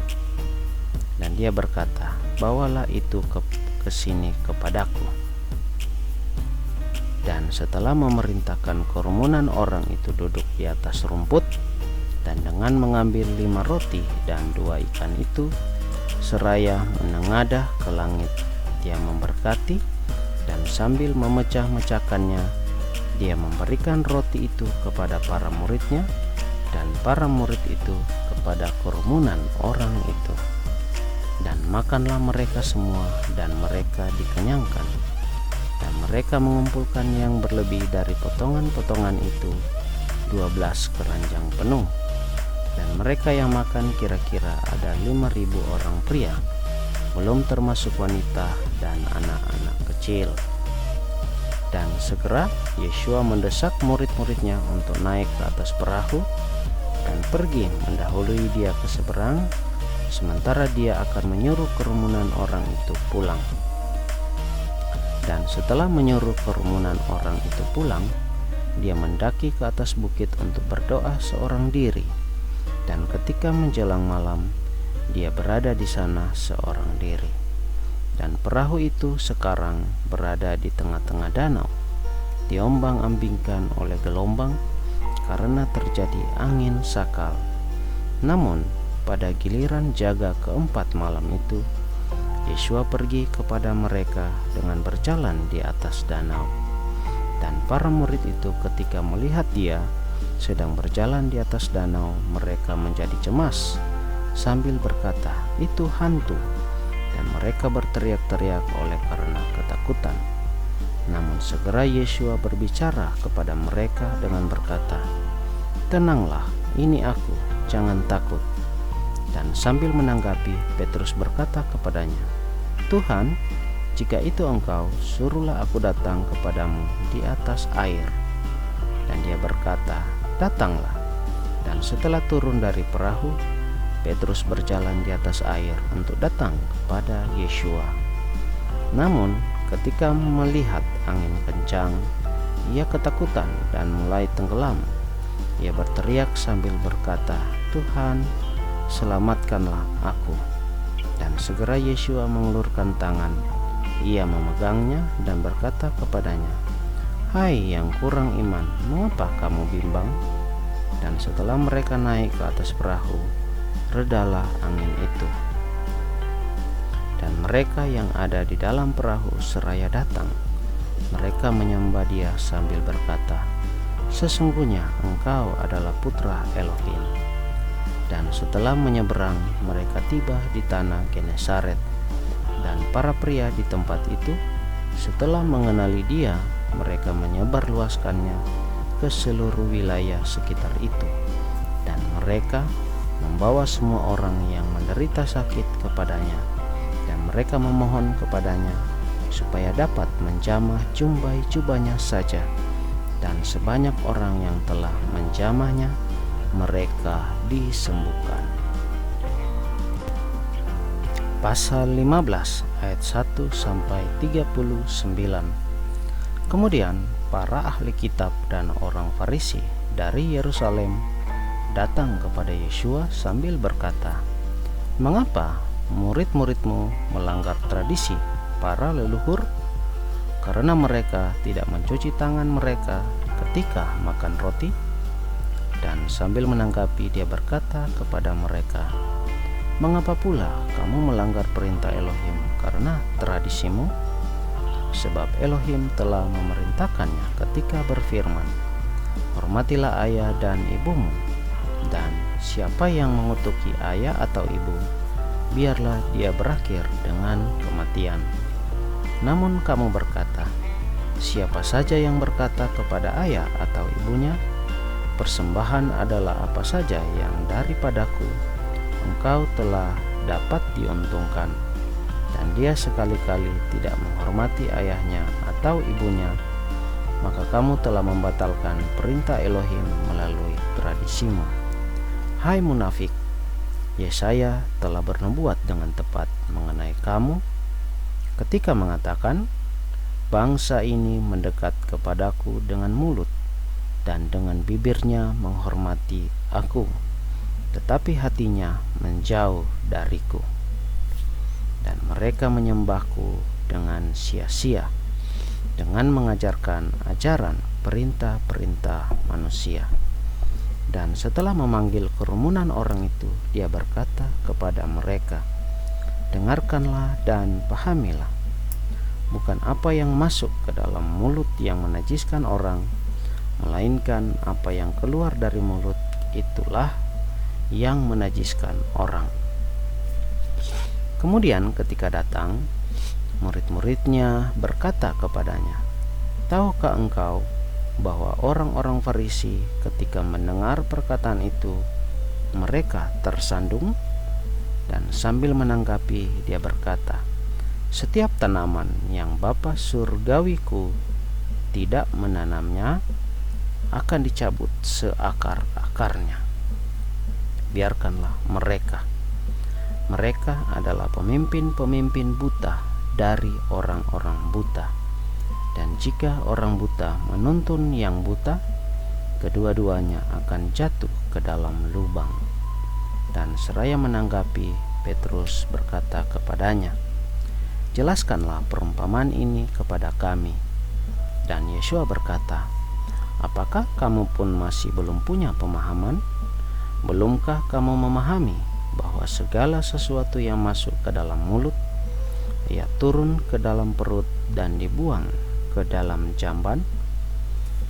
Dan dia berkata, "Bawalah itu ke sini kepadaku." Dan setelah memerintahkan kerumunan orang itu duduk di atas rumput, dan dengan mengambil 5 roti dan 2 ikan itu, seraya menengadah ke langit, dia memberkati, dan sambil memecah-mecahkannya, dia memberikan roti itu kepada para muridnya, dan para murid itu kepada kerumunan orang itu. Dan makanlah mereka semua, dan mereka dikenyangkan. Dan mereka mengumpulkan yang berlebih dari potongan-potongan itu 12 keranjang penuh. Dan mereka yang makan kira-kira ada 5.000 orang pria, belum termasuk wanita dan anak-anak kecil. Dan segera Yeshua mendesak murid-muridnya untuk naik ke atas perahu dan pergi mendahului dia ke seberang, sementara dia akan menyuruh kerumunan orang itu pulang. Dan setelah menyuruh kerumunan orang itu pulang, dia mendaki ke atas bukit untuk berdoa seorang diri. Dan ketika menjelang malam, dia berada di sana seorang diri. Dan perahu itu sekarang berada di tengah-tengah danau, diombang-ambingkan oleh gelombang karena terjadi angin sakal. Namun pada giliran jaga keempat malam itu, Yeshua pergi kepada mereka dengan berjalan di atas danau. Dan para murid itu ketika melihat dia, sedang berjalan di atas danau, mereka menjadi cemas sambil berkata, "Itu hantu." Dan mereka berteriak-teriak oleh karena ketakutan. Namun segera Yeshua berbicara kepada mereka dengan berkata, "Tenanglah, ini aku, jangan takut." Dan sambil menanggapi, Petrus berkata kepadanya, "Tuhan, jika itu Engkau, suruhlah aku datang kepadamu di atas air." Dan dia berkata, "Datanglah." Dan setelah turun dari perahu, Petrus berjalan di atas air untuk datang kepada Yeshua. Namun ketika melihat angin kencang, ia ketakutan dan mulai tenggelam. Ia berteriak sambil berkata, "Tuhan, selamatkanlah aku." Dan segera Yeshua mengulurkan tangan. Ia memegangnya dan berkata kepadanya, "Hai yang kurang iman, mengapa kamu bimbang?" Dan setelah mereka naik ke atas perahu, redalah angin itu. Dan mereka yang ada di dalam perahu seraya datang. Mereka menyembah dia sambil berkata, "Sesungguhnya Engkau adalah Putra Elohim." Dan setelah menyeberang, mereka tiba di tanah Genesaret. Dan para pria di tempat itu, setelah mengenali dia, mereka menyebarluaskannya ke seluruh wilayah sekitar itu. Dan mereka membawa semua orang yang menderita sakit kepadanya, dan mereka memohon kepadanya supaya dapat menjamah jubahnya saja. Dan sebanyak orang yang telah menjamahnya, mereka disembuhkan. Pasal 15 ayat 1 sampai 39. Kemudian para ahli kitab dan orang Farisi dari Yerusalem datang kepada Yeshua sambil berkata, "Mengapa murid-muridmu melanggar tradisi para leluhur? Karena mereka tidak mencuci tangan mereka ketika makan roti." Dan sambil menanggapi, dia berkata kepada mereka, "Mengapa pula kamu melanggar perintah Elohim karena tradisimu? Sebab Elohim telah memerintahkannya ketika berfirman, 'Hormatilah ayah dan ibumu,' dan siapa yang mengutuki ayah atau ibu, biarlah dia berakhir dengan kematian. Namun kamu berkata, siapa saja yang berkata kepada ayah atau ibunya, 'Persembahan adalah apa saja yang daripadaku,' engkau telah dapat diuntungkan, dan dia sekali-kali tidak menghormati ayahnya atau ibunya, maka kamu telah membatalkan perintah Elohim melalui tradisimu. Hai munafik, Yesaya telah bernubuat dengan tepat mengenai kamu ketika mengatakan, 'Bangsa ini mendekat kepadaku dengan mulut dan dengan bibirnya menghormati aku, tetapi hatinya menjauh dariku. Dan mereka menyembahku dengan sia-sia, dengan mengajarkan ajaran perintah-perintah manusia.' Dan setelah memanggil kerumunan orang itu, dia berkata kepada mereka, 'Dengarkanlah dan pahamilah. Bukan apa yang masuk ke dalam mulut yang menajiskan orang, melainkan apa yang keluar dari mulut, itulah yang menajiskan orang.' Kemudian ketika datang, murid-muridnya berkata kepadanya, 'Tahukah engkau bahwa orang-orang Farisi ketika mendengar perkataan itu, mereka tersandung?' Dan sambil menanggapi, dia berkata, 'Setiap tanaman yang Bapa surgawiku tidak menanamnya akan dicabut seakar-akarnya. Biarkanlah mereka. Mereka adalah pemimpin-pemimpin buta dari orang-orang buta. Dan jika orang buta menuntun yang buta, kedua-duanya akan jatuh ke dalam lubang.' Dan seraya menanggapi, Petrus berkata kepadanya, 'Jelaskanlah perumpamaan ini kepada kami.' Dan Yeshua berkata, 'Apakah kamu pun masih belum punya pemahaman? Belumkah kamu memahami bahwa segala sesuatu yang masuk ke dalam mulut, ia turun ke dalam perut dan dibuang ke dalam jamban?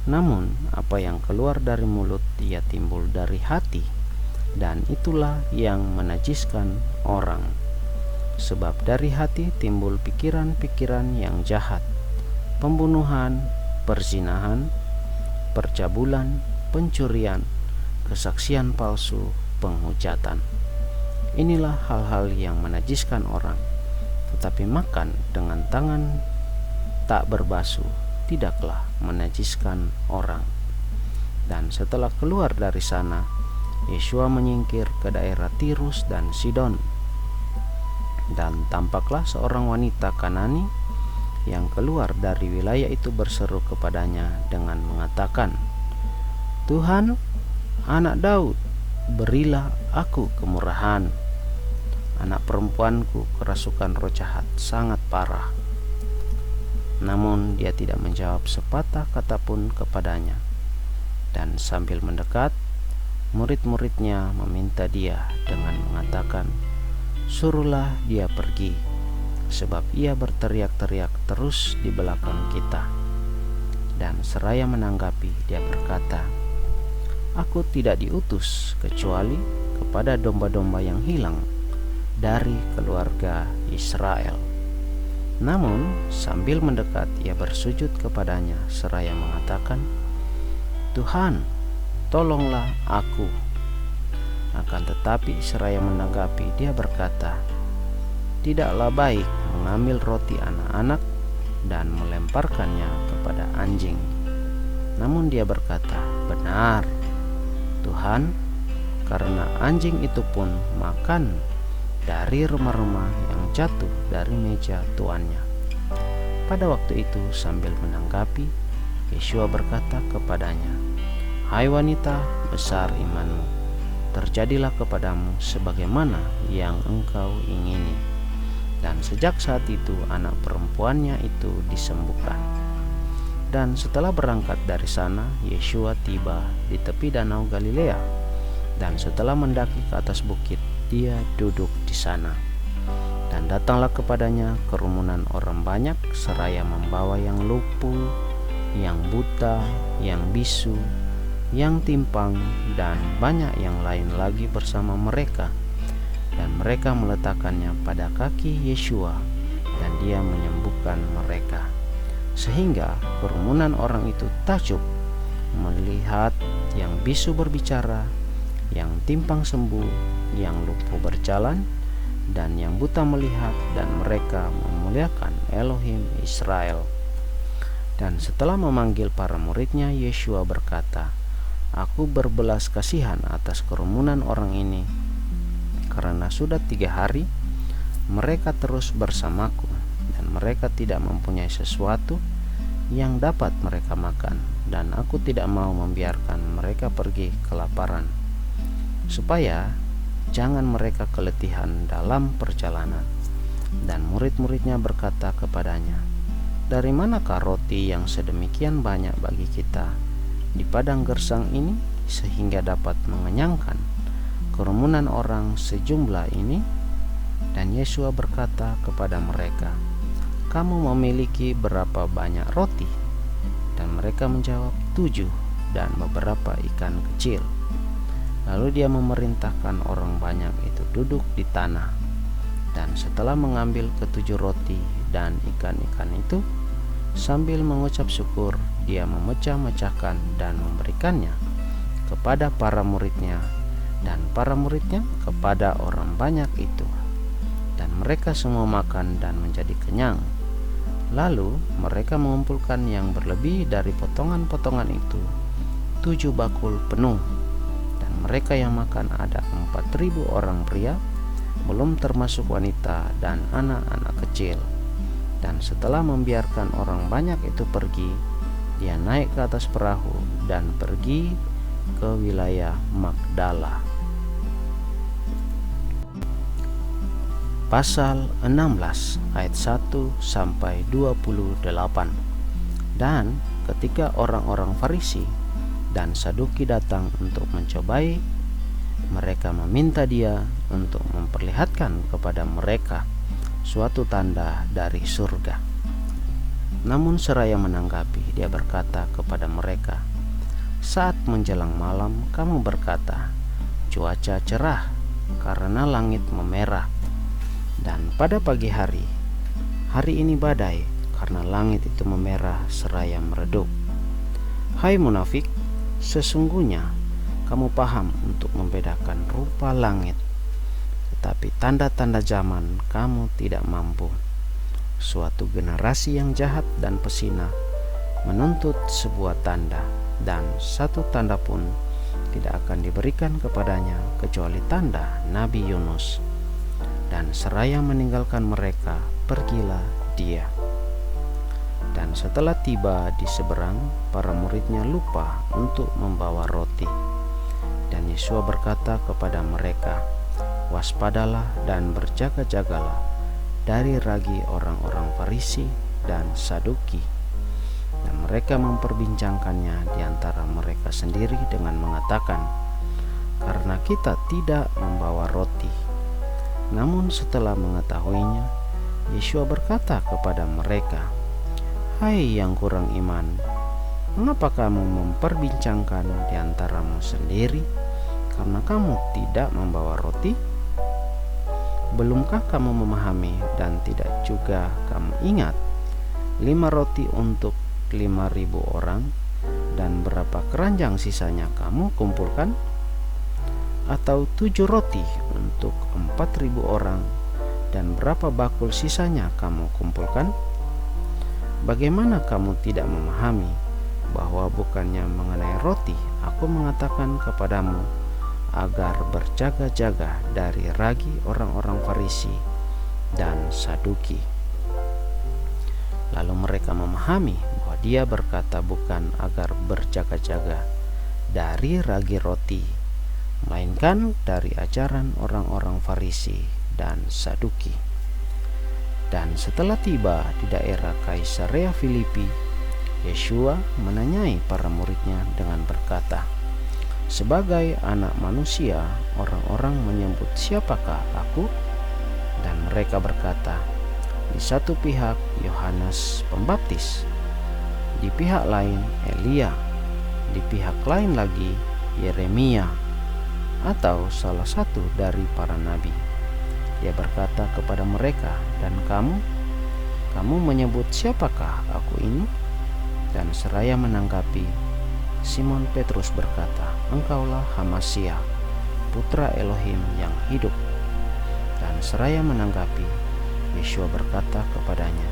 Namun apa yang keluar dari mulut ia timbul dari hati, dan itulah yang menajiskan orang. Sebab dari hati timbul pikiran-pikiran yang jahat, pembunuhan, perzinahan, percabulan, pencurian, kesaksian palsu, penghujatan. Inilah hal-hal yang menajiskan orang. Tetapi makan dengan tangan tak berbasuh tidaklah menajiskan orang. Dan setelah keluar dari sana, Yeshua menyingkir ke daerah Tirus dan Sidon. Dan tampaklah seorang wanita Kanani yang keluar dari wilayah itu berseru kepadanya dengan mengatakan, "Tuhan, anak Daud, berilah aku kemurahan. Anak perempuanku kerasukan roh jahat sangat parah." Namun dia tidak menjawab sepatah kata pun kepadanya. Dan sambil mendekat, murid-muridnya meminta dia dengan mengatakan, "Suruhlah dia pergi, sebab ia berteriak-teriak terus di belakang kita." Dan seraya menanggapi, dia berkata, "Aku tidak diutus kecuali kepada domba-domba yang hilang dari keluarga Israel." Namun sambil mendekat ia bersujud kepadanya seraya mengatakan, "Tuhan, tolonglah aku." Akan tetapi seraya menanggapi dia berkata, "Tidaklah baik mengambil roti anak-anak dan melemparkannya kepada anjing." Namun dia berkata, "Benar, Tuhan, karena anjing itu pun makan dari remah-remah yang jatuh dari meja tuannya." Pada waktu itu sambil menanggapi, Yeshua berkata kepadanya, "Hai wanita, besar imanmu, terjadilah kepadamu sebagaimana yang engkau ingini." Dan sejak saat itu anak perempuannya itu disembuhkan. Dan setelah berangkat dari sana, Yeshua tiba di tepi danau Galilea. Dan setelah mendaki ke atas bukit, dia duduk di sana. Dan datanglah kepadanya kerumunan orang banyak seraya membawa yang lumpuh, yang buta, yang bisu, yang timpang, dan banyak yang lain lagi bersama mereka. Dan mereka meletakkannya pada kaki Yeshua, dan dia menyembuhkan mereka. Sehingga kerumunan orang itu takjub melihat yang bisu berbicara, yang timpang sembuh, yang lumpuh berjalan, dan yang buta melihat, dan mereka memuliakan Elohim Israel. Dan setelah memanggil para muridnya, Yeshua berkata, "Aku berbelas kasihan atas kerumunan orang ini, karena sudah 3 hari mereka terus bersamaku, dan mereka tidak mempunyai sesuatu yang dapat mereka makan, dan aku tidak mau membiarkan mereka pergi kelaparan, supaya jangan mereka keletihan dalam perjalanan." Dan murid-muridnya berkata kepadanya, "Dari manakah roti yang sedemikian banyak bagi kita di padang gersang ini, sehingga dapat mengenyangkan kerumunan orang sejumlah ini?" Dan Yeshua berkata kepada mereka, "Kamu memiliki berapa banyak roti?" Dan mereka menjawab, 7 dan beberapa ikan kecil. Lalu dia memerintahkan orang banyak itu duduk di tanah. Dan setelah mengambil ke-7 roti dan ikan-ikan itu, sambil mengucap syukur, dia memecah-mecahkan dan memberikannya kepada para muridnya, dan para muridnya kepada orang banyak itu. Dan mereka semua makan dan menjadi kenyang. Lalu mereka mengumpulkan yang berlebih dari potongan-potongan itu 7 bakul penuh. Mereka yang makan ada 4.000 orang pria, belum termasuk wanita dan anak-anak kecil. Dan setelah membiarkan orang banyak itu pergi, dia naik ke atas perahu dan pergi ke wilayah Magdala. Pasal 16 ayat 1 sampai 28. Dan ketika orang-orang Farisi dan Saduki datang untuk mencobai, mereka meminta dia untuk memperlihatkan kepada mereka suatu tanda dari surga. Namun seraya menanggapi, dia berkata kepada mereka, "Saat menjelang malam kamu berkata, 'Cuaca cerah karena langit memerah.' Dan pada pagi hari ini badai karena langit itu memerah seraya meredup. Hai munafik, sesungguhnya kamu paham untuk membedakan rupa langit, tetapi tanda-tanda zaman kamu tidak mampu. Suatu generasi yang jahat dan pesina menuntut sebuah tanda, dan satu tanda pun tidak akan diberikan kepadanya kecuali tanda Nabi Yunus." Dan seraya meninggalkan mereka, pergilah dia. Dan setelah tiba di seberang, para muridnya lupa untuk membawa roti. Dan Yesus berkata kepada mereka, "Waspadalah dan berjaga-jagalah dari ragi orang-orang Farisi dan Saduki." Dan mereka memperbincangkannya di antara mereka sendiri dengan mengatakan, "Karena kita tidak membawa roti." Namun setelah mengetahuinya, Yesus berkata kepada mereka, "Hai yang kurang iman, mengapa kamu memperbincangkan di antaramu sendiri karena kamu tidak membawa roti? Belumkah kamu memahami dan tidak juga kamu ingat 5 roti untuk 5.000 orang, dan berapa keranjang sisanya kamu kumpulkan? Atau 7 roti untuk 4.000 orang, dan berapa bakul sisanya kamu kumpulkan? Bagaimana kamu tidak memahami bahwa bukannya mengenai roti aku mengatakan kepadamu agar berjaga-jaga dari ragi orang-orang Farisi dan Saduki?" Lalu mereka memahami bahwa dia berkata bukan agar berjaga-jaga dari ragi roti, melainkan dari ajaran orang-orang Farisi dan Saduki. Dan setelah tiba di daerah Kaisarea Filipi, Yesus menanyai para muridnya dengan berkata, "Sebagai anak manusia, orang-orang menyebut siapakah aku?" Dan mereka berkata, "Di satu pihak Yohanes Pembaptis, di pihak lain Elia, di pihak lain lagi Yeremia, atau salah satu dari para nabi." Dia berkata kepada mereka, "Dan kamu menyebut siapakah aku ini?" Dan seraya menanggapi, Simon Petrus berkata, "Engkaulah Hamasia, putra Elohim yang hidup." Dan seraya menanggapi, Yesus berkata kepadanya,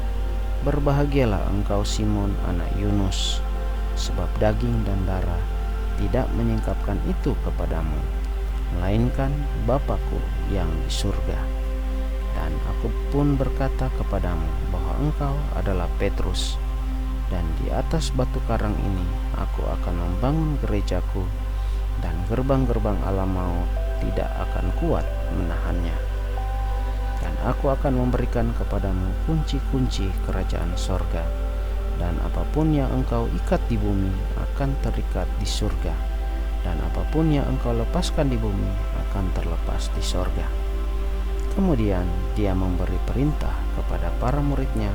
"Berbahagialah engkau Simon anak Yunus, sebab daging dan darah tidak menyingkapkan itu kepadamu, melainkan Bapa-Ku yang di surga. Dan aku pun berkata kepadamu bahwa engkau adalah Petrus, dan di atas batu karang ini aku akan membangun gerejaku, dan gerbang-gerbang alam maut tidak akan kuat menahannya. Dan aku akan memberikan kepadamu kunci-kunci kerajaan sorga, dan apapun yang engkau ikat di bumi akan terikat di surga, dan apapun yang engkau lepaskan di bumi akan terlepas di sorga." Kemudian dia memberi perintah kepada para muridnya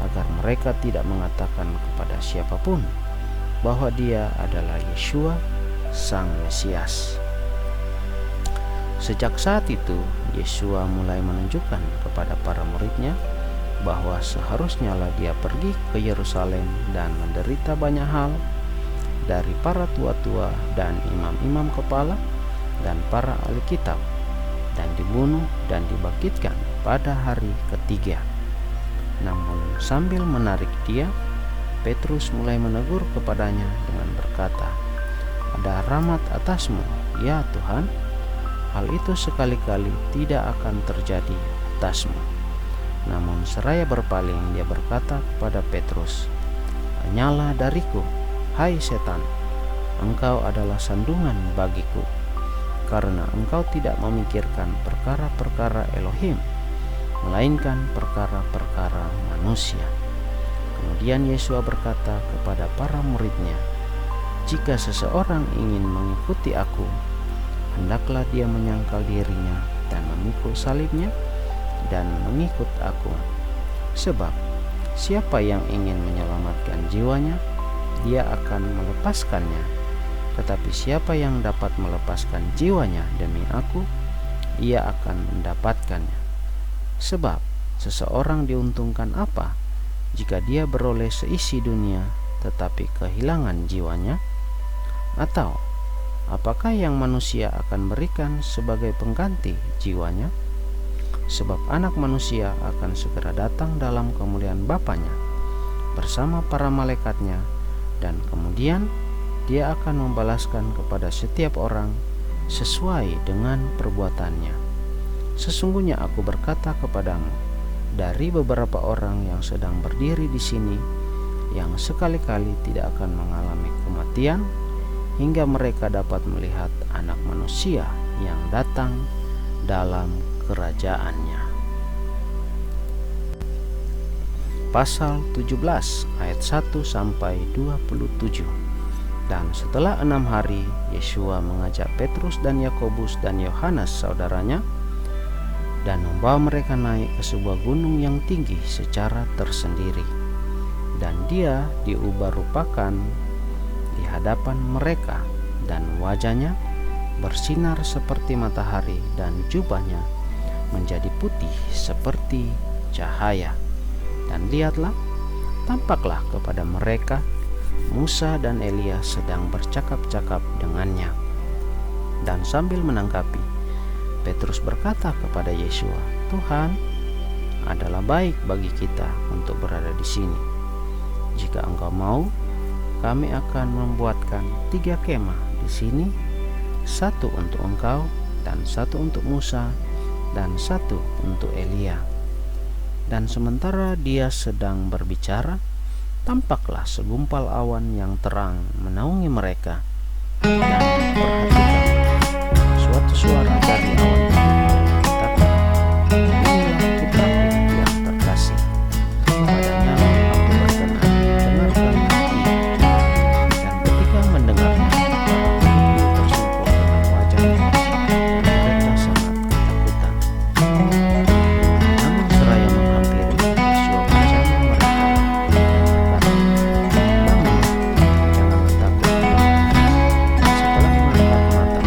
agar mereka tidak mengatakan kepada siapapun bahwa dia adalah Yesus, Sang Mesias. Sejak saat itu, Yesus mulai menunjukkan kepada para muridnya bahwa seharusnyalah dia pergi ke Yerusalem dan menderita banyak hal dari para tua-tua dan imam-imam kepala dan para ahli kitab, dan dibunuh dan dibangkitkan pada hari ketiga. Namun sambil menarik dia, Petrus mulai menegur kepadanya dengan berkata, "Ada rahmat atasmu, ya Tuhan. Hal itu sekali-kali tidak akan terjadi atasmu." Namun seraya berpaling, dia berkata kepada Petrus, "Hanyalah dariku, hai setan, engkau adalah sandungan bagiku, karena engkau tidak memikirkan perkara-perkara Elohim, melainkan perkara-perkara manusia." Kemudian Yesus berkata kepada para muridnya, "Jika seseorang ingin mengikuti aku, hendaklah dia menyangkal dirinya dan memikul salibnya dan mengikut aku. Sebab Siapa yang ingin menyelamatkan jiwanya, dia akan melepaskannya. Tetapi siapa yang dapat melepaskan jiwanya demi aku, ia akan mendapatkannya. Sebab seseorang diuntungkan apa jika dia beroleh seisi dunia tetapi kehilangan jiwanya? Atau apakah yang manusia akan berikan sebagai pengganti jiwanya? Sebab anak manusia akan segera datang dalam kemuliaan Bapanya bersama para malaikatnya, dan kemudian dia akan membalaskan kepada setiap orang sesuai dengan perbuatannya. Sesungguhnya aku berkata kepadamu, dari beberapa orang yang sedang berdiri di sini, yang sekali-kali tidak akan mengalami kematian, hingga mereka dapat melihat Anak Manusia yang datang dalam kerajaannya. Pasal 17 ayat 1 sampai 27. Dan setelah 6 hari, Yeshua mengajak Petrus dan Yakobus dan Yohanes saudaranya dan membawa mereka naik ke sebuah gunung yang tinggi secara tersendiri. Dan dia diubah-rupakan di hadapan mereka, dan wajahnya bersinar seperti matahari, dan jubahnya menjadi putih seperti cahaya. Dan lihatlah, tampaklah kepada mereka Musa dan Elia sedang bercakap-cakap dengannya. Dan sambil menanggapi, Petrus berkata kepada Yeshua, "Tuhan, adalah baik bagi kita untuk berada di sini. Jika Engkau mau, kami akan membuatkan 3 kemah di sini, 1 untuk Engkau, dan 1 untuk Musa, dan 1 untuk Elia." Dan sementara dia sedang berbicara, tampaklah segumpal awan yang terang menaungi mereka. Dan perhatikan, suatu suara dari awan itu mengatakan, "Inilah putraku yang terkasih, padanya aku berkenan, dengarkan dia." Dan ketika mendengarnya, para murid tersungkur dengan wajahnya, dan mereka sangat ketakutan. Namun seraya menghampiri, Yeshua menjamah mereka dan berkata, "Bangunlah, janganlah takut." Setelah mengangkat mata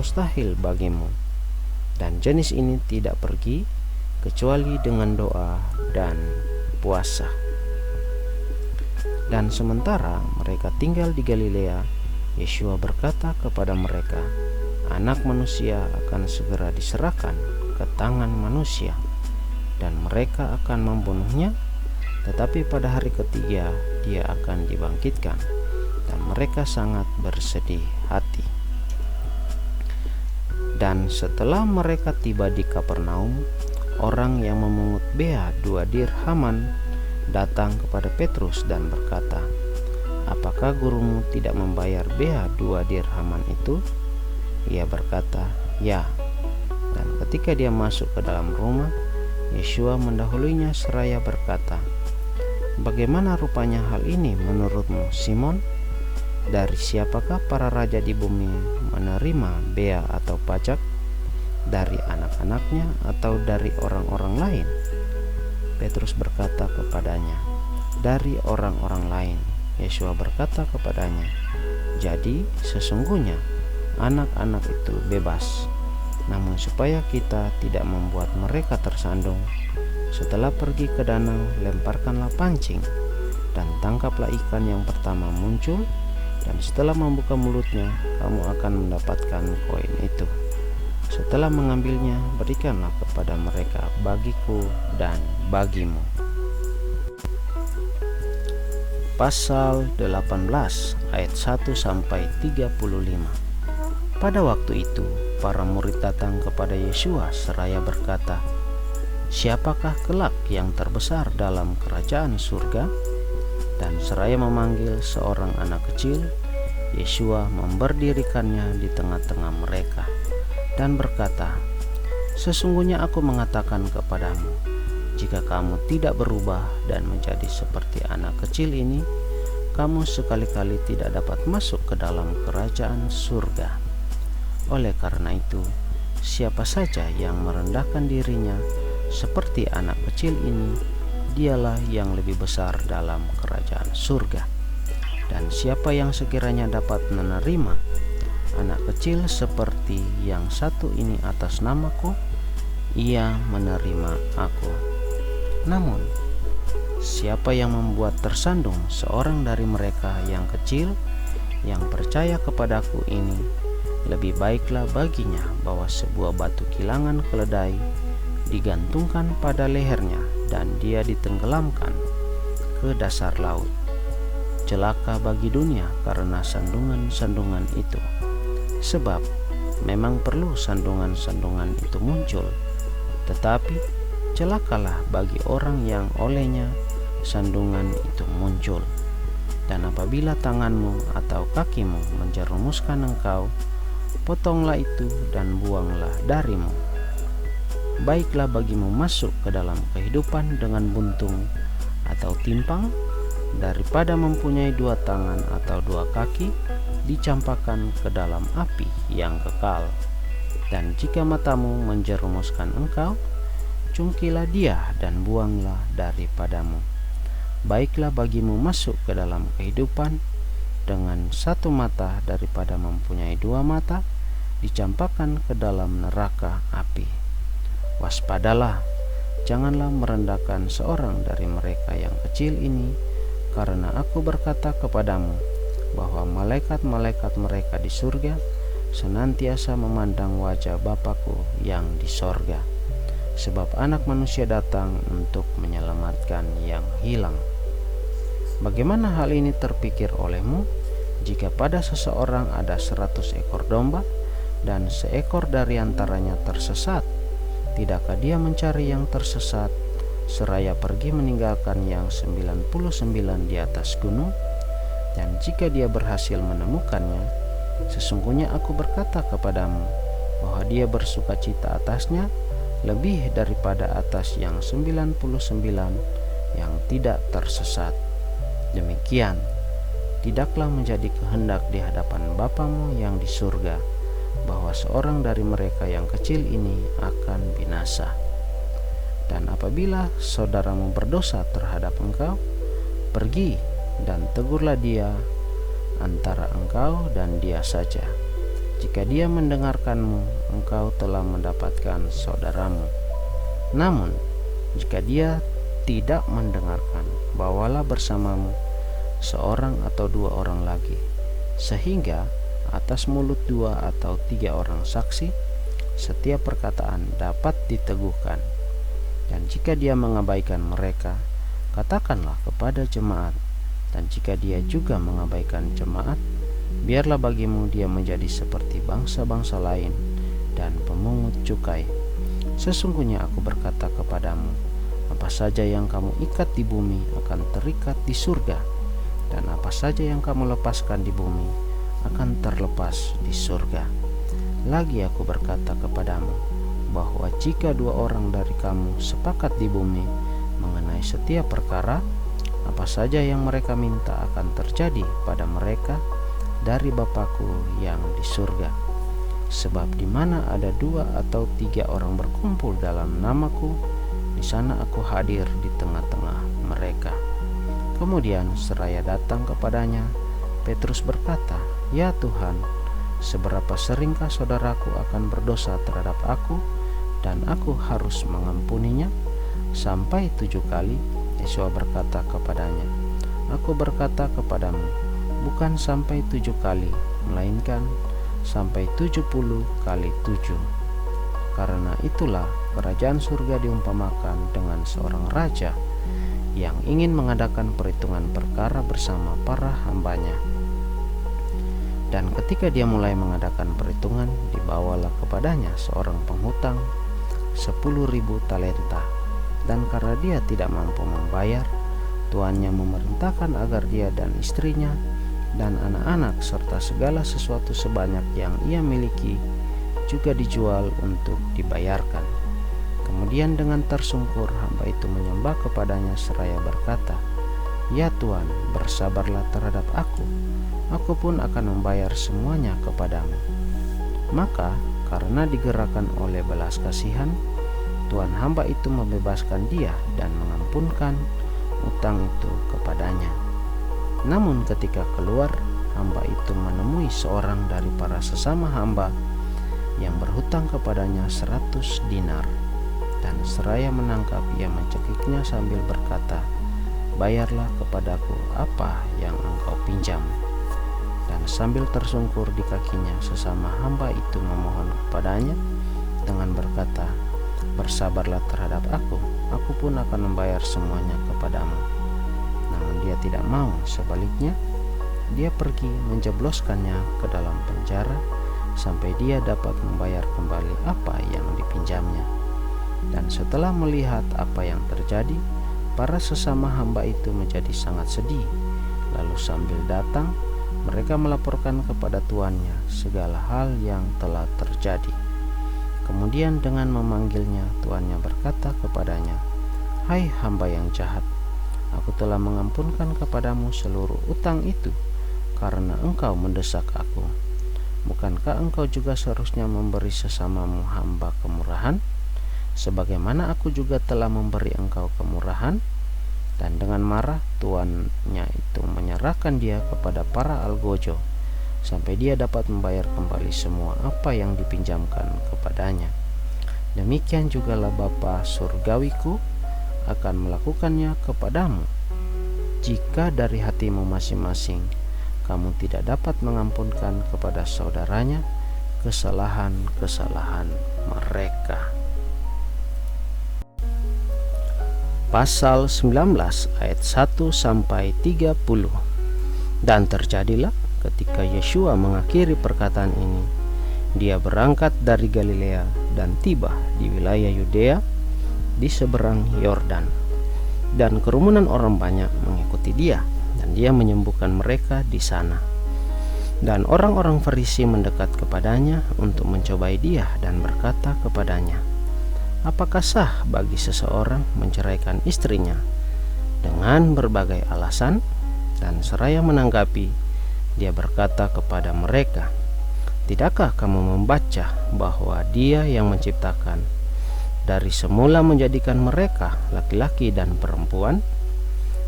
mustahil bagimu. Dan jenis ini tidak pergi kecuali dengan doa dan puasa. Dan sementara mereka tinggal di Galilea, Yeshua berkata kepada mereka, Anak Manusia akan segera diserahkan ke tangan manusia, dan mereka akan membunuhnya, tetapi pada hari ketiga dia akan dibangkitkan. Dan mereka sangat bersedih hati. Dan setelah mereka tiba di Kapernaum, orang yang memungut bea 2 dirhaman datang kepada Petrus dan berkata, Apakah gurumu tidak membayar bea 2 dirhaman itu? Ia berkata, Ya. Dan ketika dia masuk ke dalam rumah, Yeshua mendahulunya seraya berkata, Bagaimana rupanya hal ini menurutmu, Simon? Dari siapakah para raja di bumi menerima bea atau pajak? Dari anak-anaknya atau dari orang-orang lain? Petrus berkata kepadanya, Dari orang-orang lain. Yeshua berkata kepadanya, Jadi sesungguhnya anak-anak itu bebas. Namun supaya kita tidak membuat mereka tersandung, setelah pergi ke danau, lemparkanlah pancing, dan tangkaplah ikan yang pertama muncul, dan setelah membuka mulutnya, kamu akan mendapatkan koin itu. Setelah mengambilnya, berikanlah kepada mereka bagiku dan bagimu. Pasal 18 ayat 1 sampai 35. Pada waktu itu, para murid datang kepada Yeshua seraya berkata, Siapakah kelak yang terbesar dalam kerajaan surga? Dan seraya memanggil seorang anak kecil, Yeshua memberdirikannya di tengah-tengah mereka dan berkata, Sesungguhnya aku mengatakan kepadamu, jika kamu tidak berubah dan menjadi seperti anak kecil ini, kamu sekali-kali tidak dapat masuk ke dalam kerajaan surga. Oleh karena itu, siapa saja yang merendahkan dirinya seperti anak kecil ini, dialah yang lebih besar dalam kerajaan surga. Dan siapa yang sekiranya dapat menerima anak kecil seperti yang satu ini atas namaku, ia menerima aku. Namun, siapa yang membuat tersandung seorang dari mereka yang kecil yang percaya kepadaku ini, lebih baiklah baginya bahwa sebuah batu kilangan keledai digantungkan pada lehernya dan dia ditenggelamkan ke dasar laut. Celaka bagi dunia karena sandungan-sandungan itu. Sebab memang perlu sandungan-sandungan itu muncul, tetapi celakalah bagi orang yang olehnya sandungan itu muncul. Dan apabila tanganmu atau kakimu menjerumuskan engkau, potonglah itu dan buanglah darimu. Baiklah bagimu masuk ke dalam kehidupan dengan buntung atau timpang, daripada mempunyai 2 tangan atau 2 kaki dicampakkan ke dalam api yang kekal. Dan jika matamu menjerumuskan engkau, cungkilah dia dan buanglah daripadamu. Baiklah bagimu masuk ke dalam kehidupan dengan 1 mata daripada mempunyai 2 mata dicampakkan ke dalam neraka api. Waspadalah, janganlah merendahkan seorang dari mereka yang kecil ini, karena aku berkata kepadamu bahwa malaikat-malaikat mereka di surga senantiasa memandang wajah Bapa-Ku yang di sorga. Sebab Anak Manusia datang untuk menyelamatkan yang hilang. Bagaimana hal ini terpikir olehmu? Jika pada seseorang ada 100 ekor domba dan seekor dari antaranya tersesat, tidakkah dia mencari yang tersesat seraya pergi meninggalkan yang 99 di atas gunung? Dan jika dia berhasil menemukannya, sesungguhnya aku berkata kepadamu bahwa dia bersukacita atasnya lebih daripada atas yang 99 yang tidak tersesat. Demikian, tidaklah menjadi kehendak di hadapan Bapamu yang di surga bahwa seorang dari mereka yang kecil ini akan binasa. Dan apabila saudaramu berdosa terhadap engkau, pergi dan tegurlah dia antara engkau dan dia saja. Jika dia mendengarkanmu, engkau telah mendapatkan saudaramu. Namun, jika dia tidak mendengarkan, bawalah bersamamu seorang atau dua orang lagi, sehingga atas mulut 2 atau 3 orang saksi, setiap perkataan dapat diteguhkan. Dan jika dia mengabaikan mereka, katakanlah kepada jemaat. Dan jika dia juga mengabaikan jemaat, biarlah bagimu dia menjadi seperti bangsa-bangsa lain dan pemungut cukai. Sesungguhnya aku berkata kepadamu, apa saja yang kamu ikat di bumi akan terikat di surga, dan apa saja yang kamu lepaskan di bumi akan terlepas di surga. Lagi aku berkata kepadamu, bahwa jika 2 orang dari kamu sepakat di bumi mengenai setiap perkara, apa saja yang mereka minta akan terjadi pada mereka dari Bapa-Ku yang di surga. Sebab di mana ada 2 atau 3 orang berkumpul dalam nama-Ku, di sana aku hadir di tengah-tengah mereka. Kemudian seraya datang kepadanya, Petrus berkata, Ya Tuhan, seberapa seringkah saudaraku akan berdosa terhadap aku, dan aku harus mengampuninya? Sampai 7 kali. Yesus berkata kepadanya, Aku berkata kepadamu, bukan sampai 7 kali, melainkan sampai 70 kali 7. Karena itulah kerajaan surga diumpamakan dengan seorang raja yang ingin mengadakan perhitungan perkara bersama para hambanya. Dan ketika dia mulai mengadakan perhitungan, dibawalah kepadanya seorang penghutang 10.000 talenta. Dan karena dia tidak mampu membayar, tuannya memerintahkan agar dia dan istrinya dan anak-anak serta segala sesuatu sebanyak yang ia miliki juga dijual untuk dibayarkan. Kemudian dengan tersungkur hamba itu menyembah kepadanya seraya berkata, Ya Tuan, bersabarlah terhadap aku pun akan membayar semuanya kepadamu. Maka karena digerakkan oleh belas kasihan, tuan hamba itu membebaskan dia dan mengampunkan utang itu kepadanya. Namun ketika keluar, hamba itu menemui seorang dari para sesama hamba yang berhutang kepadanya 100 dinar. Dan seraya menangkap, ia mencekiknya sambil berkata, Bayarlah kepadaku apa yang engkau pinjam. Dan sambil tersungkur di kakinya, sesama hamba itu memohon kepadanya dengan berkata, Bersabarlah terhadap aku pun akan membayar semuanya kepadamu. Namun dia tidak mau, sebaliknya dia pergi menjebloskannya ke dalam penjara sampai dia dapat membayar kembali apa yang dipinjamnya. Dan setelah melihat apa yang terjadi, para sesama hamba itu menjadi sangat sedih. Lalu sambil datang, mereka melaporkan kepada tuannya segala hal yang telah terjadi. Kemudian dengan memanggilnya, tuannya berkata kepadanya, Hai hamba yang jahat, aku telah mengampunkan kepadamu seluruh utang itu karena engkau mendesak aku. Bukankah engkau juga seharusnya memberi sesamamu hamba kemurahan, sebagaimana aku juga telah memberi engkau kemurahan? Dan dengan marah, tuannya itu menyerahkan dia kepada para algojo, sampai dia dapat membayar kembali semua apa yang dipinjamkan kepadanya. Demikian jugalah Bapa surgawiku akan melakukannya kepadamu, jika dari hatimu masing-masing kamu tidak dapat mengampunkan kepada saudaranya kesalahan-kesalahan mereka. Pasal 19 ayat 1 sampai 30. Dan terjadilah ketika Yeshua mengakhiri perkataan ini, dia berangkat dari Galilea dan tiba di wilayah Yudea di seberang Yordan. Dan kerumunan orang banyak mengikuti dia, dan dia menyembuhkan mereka di sana. Dan orang-orang Farisi mendekat kepadanya untuk mencobai dia dan berkata kepadanya, Apakah sah bagi seseorang menceraikan istrinya dengan berbagai alasan? Dan seraya menanggapi, dia berkata kepada mereka, Tidakkah kamu membaca bahwa Dia yang menciptakan dari semula menjadikan mereka laki-laki dan perempuan?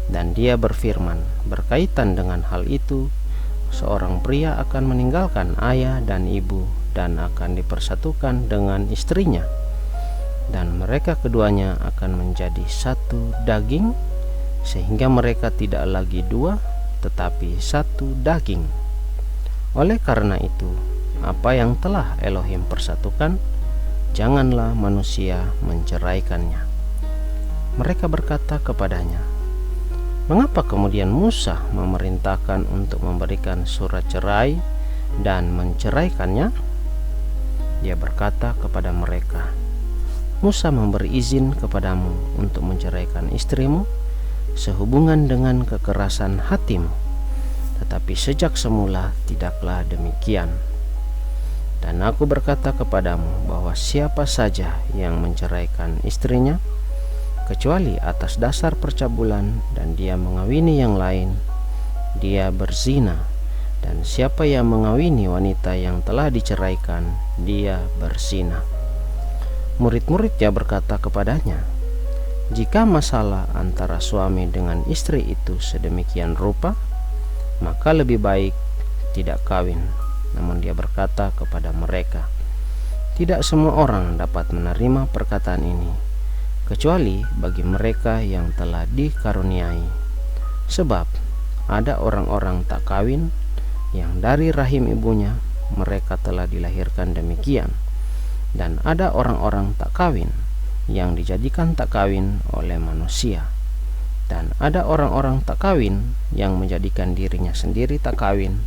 Dan dia berfirman berkaitan dengan hal itu, seorang pria akan meninggalkan ayah dan ibu dan akan dipersatukan dengan istrinya, dan mereka keduanya akan menjadi satu daging, sehingga mereka tidak lagi dua, tetapi satu daging. Oleh karena itu, apa yang telah Elohim persatukan, janganlah manusia menceraikannya. Mereka berkata kepadanya, "Mengapa kemudian Musa memerintahkan untuk memberikan surat cerai dan menceraikannya?" Dia berkata kepada mereka, "Musa memberi izin kepadamu untuk menceraikan istrimu sehubungan dengan kekerasan hatimu, tetapi sejak semula tidaklah demikian. Dan aku berkata kepadamu bahwa siapa saja yang menceraikan istrinya, kecuali atas dasar percabulan, dan dia mengawini yang lain, dia berzina, dan siapa yang mengawini wanita yang telah diceraikan, dia berzina." Murid-muridnya berkata kepadanya, "Jika masalah antara suami dengan istri itu sedemikian rupa, maka lebih baik tidak kawin." Namun dia berkata kepada mereka, "Tidak semua orang dapat menerima perkataan ini, kecuali bagi mereka yang telah dikaruniai. Sebab ada orang-orang tak kawin yang dari rahim ibunya mereka telah dilahirkan demikian, dan ada orang-orang tak kawin yang dijadikan tak kawin oleh manusia, dan ada orang-orang tak kawin yang menjadikan dirinya sendiri tak kawin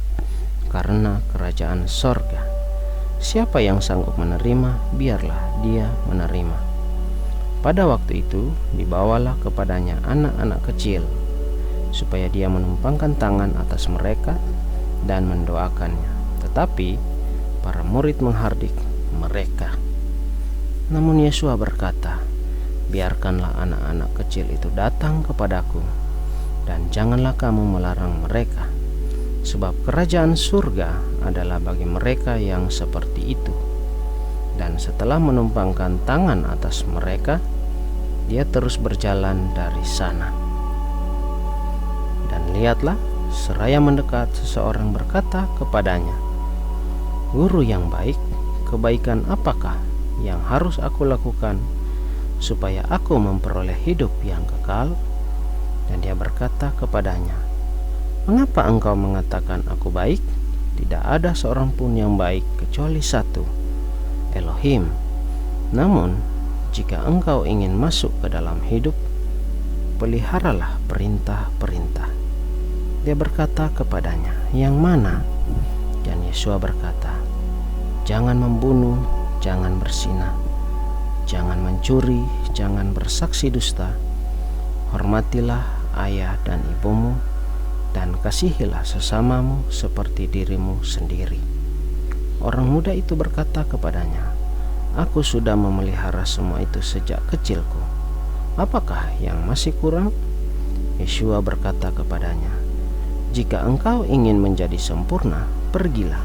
karena kerajaan sorga. Siapa yang sanggup menerima, biarlah dia menerima." Pada waktu itu dibawalah kepadanya anak-anak kecil, supaya dia menumpangkan tangan atas mereka dan mendoakannya. Tetapi para murid menghardik mereka. Namun Yesua berkata, "Biarkanlah anak-anak kecil itu datang kepadaku, dan janganlah kamu melarang mereka, sebab kerajaan surga adalah bagi mereka yang seperti itu." Dan setelah menumpangkan tangan atas mereka, dia terus berjalan dari sana. Dan lihatlah, seraya mendekat, seseorang berkata kepadanya, "Guru yang baik, kebaikan apakah yang harus aku lakukan supaya aku memperoleh hidup yang kekal?" Dan dia berkata kepadanya, "Mengapa engkau mengatakan aku baik? Tidak ada seorang pun yang baik kecuali satu, Elohim. Namun jika engkau ingin masuk ke dalam hidup, peliharalah perintah-perintah." Dia berkata kepadanya, "Yang mana?" Dan Yesua berkata, "Jangan membunuh, jangan berzina, jangan mencuri, jangan bersaksi dusta, hormatilah ayah dan ibumu, dan kasihilah sesamamu seperti dirimu sendiri." Orang muda itu berkata kepadanya, "Aku sudah memelihara semua itu sejak kecilku. Apakah yang masih kurang?" Yesua berkata kepadanya, "Jika engkau ingin menjadi sempurna, pergilah,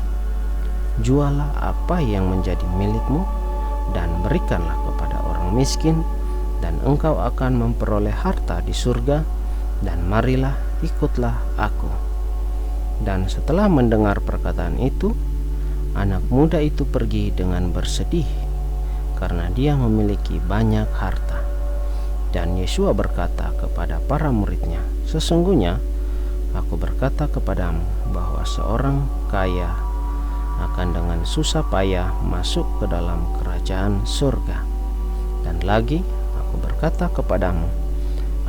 jualah apa yang menjadi milikmu, dan berikanlah kepada orang miskin, dan engkau akan memperoleh harta di surga, dan marilah ikutlah aku." Dan setelah mendengar perkataan itu, anak muda itu pergi dengan bersedih, karena dia memiliki banyak harta. Dan Yesua berkata kepada para muridnya, "Sesungguhnya aku berkata kepadamu bahwa seorang kaya akan dengan susah payah masuk ke dalam kerajaan surga. Dan lagi aku berkata kepadamu,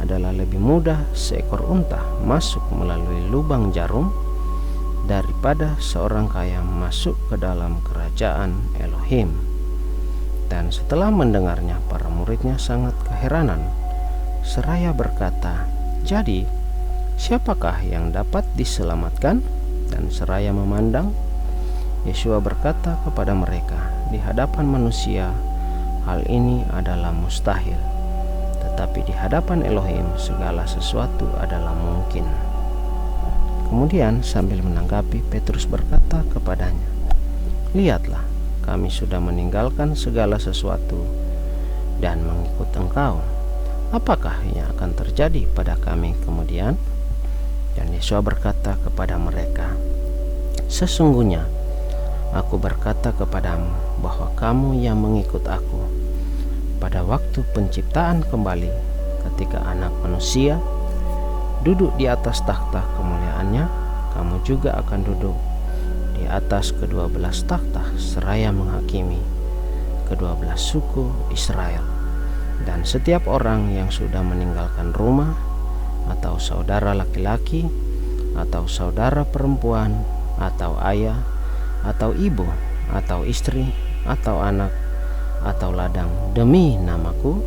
adalah lebih mudah seekor unta masuk melalui lubang jarum daripada seorang kaya masuk ke dalam kerajaan Elohim." Dan setelah mendengarnya, para muridnya sangat keheranan, seraya berkata, "Jadi, siapakah yang dapat diselamatkan?" Dan seraya memandang, Yesua berkata kepada mereka, "Di hadapan manusia, hal ini adalah mustahil, tetapi di hadapan Elohim segala sesuatu adalah mungkin." Kemudian sambil menanggapi, Petrus berkata kepadanya, "Lihatlah, kami sudah meninggalkan segala sesuatu dan mengikut engkau. Apakah yang akan terjadi pada kami kemudian?" Dan Yesua berkata kepada mereka, Sesungguhnya aku berkata kepadamu bahwa kamu yang mengikut aku pada waktu penciptaan kembali, ketika Anak Manusia duduk di atas takhta kemuliaannya, kamu juga akan duduk di atas kedua belas takhta seraya menghakimi kedua belas suku Israel. Dan setiap orang yang sudah meninggalkan rumah, atau saudara laki-laki, atau saudara perempuan, atau ayah, atau ibu, atau istri, atau anak, atau ladang demi namaku,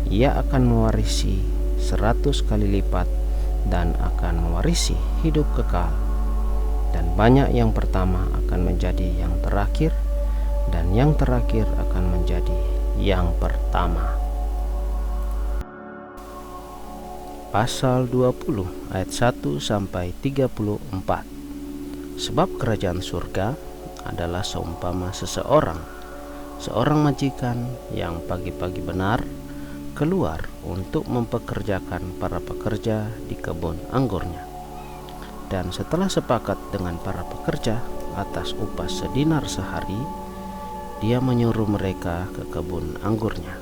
ia akan mewarisi 100 kali lipat dan akan mewarisi hidup kekal. Dan banyak yang pertama akan menjadi yang terakhir, dan yang terakhir akan menjadi yang pertama. Pasal 20 ayat 1 sampai 34. Sebab kerajaan surga adalah seumpama seorang majikan yang pagi-pagi benar keluar untuk mempekerjakan para pekerja di kebun anggurnya. Dan setelah sepakat dengan para pekerja atas upah sedinar sehari, dia menyuruh mereka ke kebun anggurnya.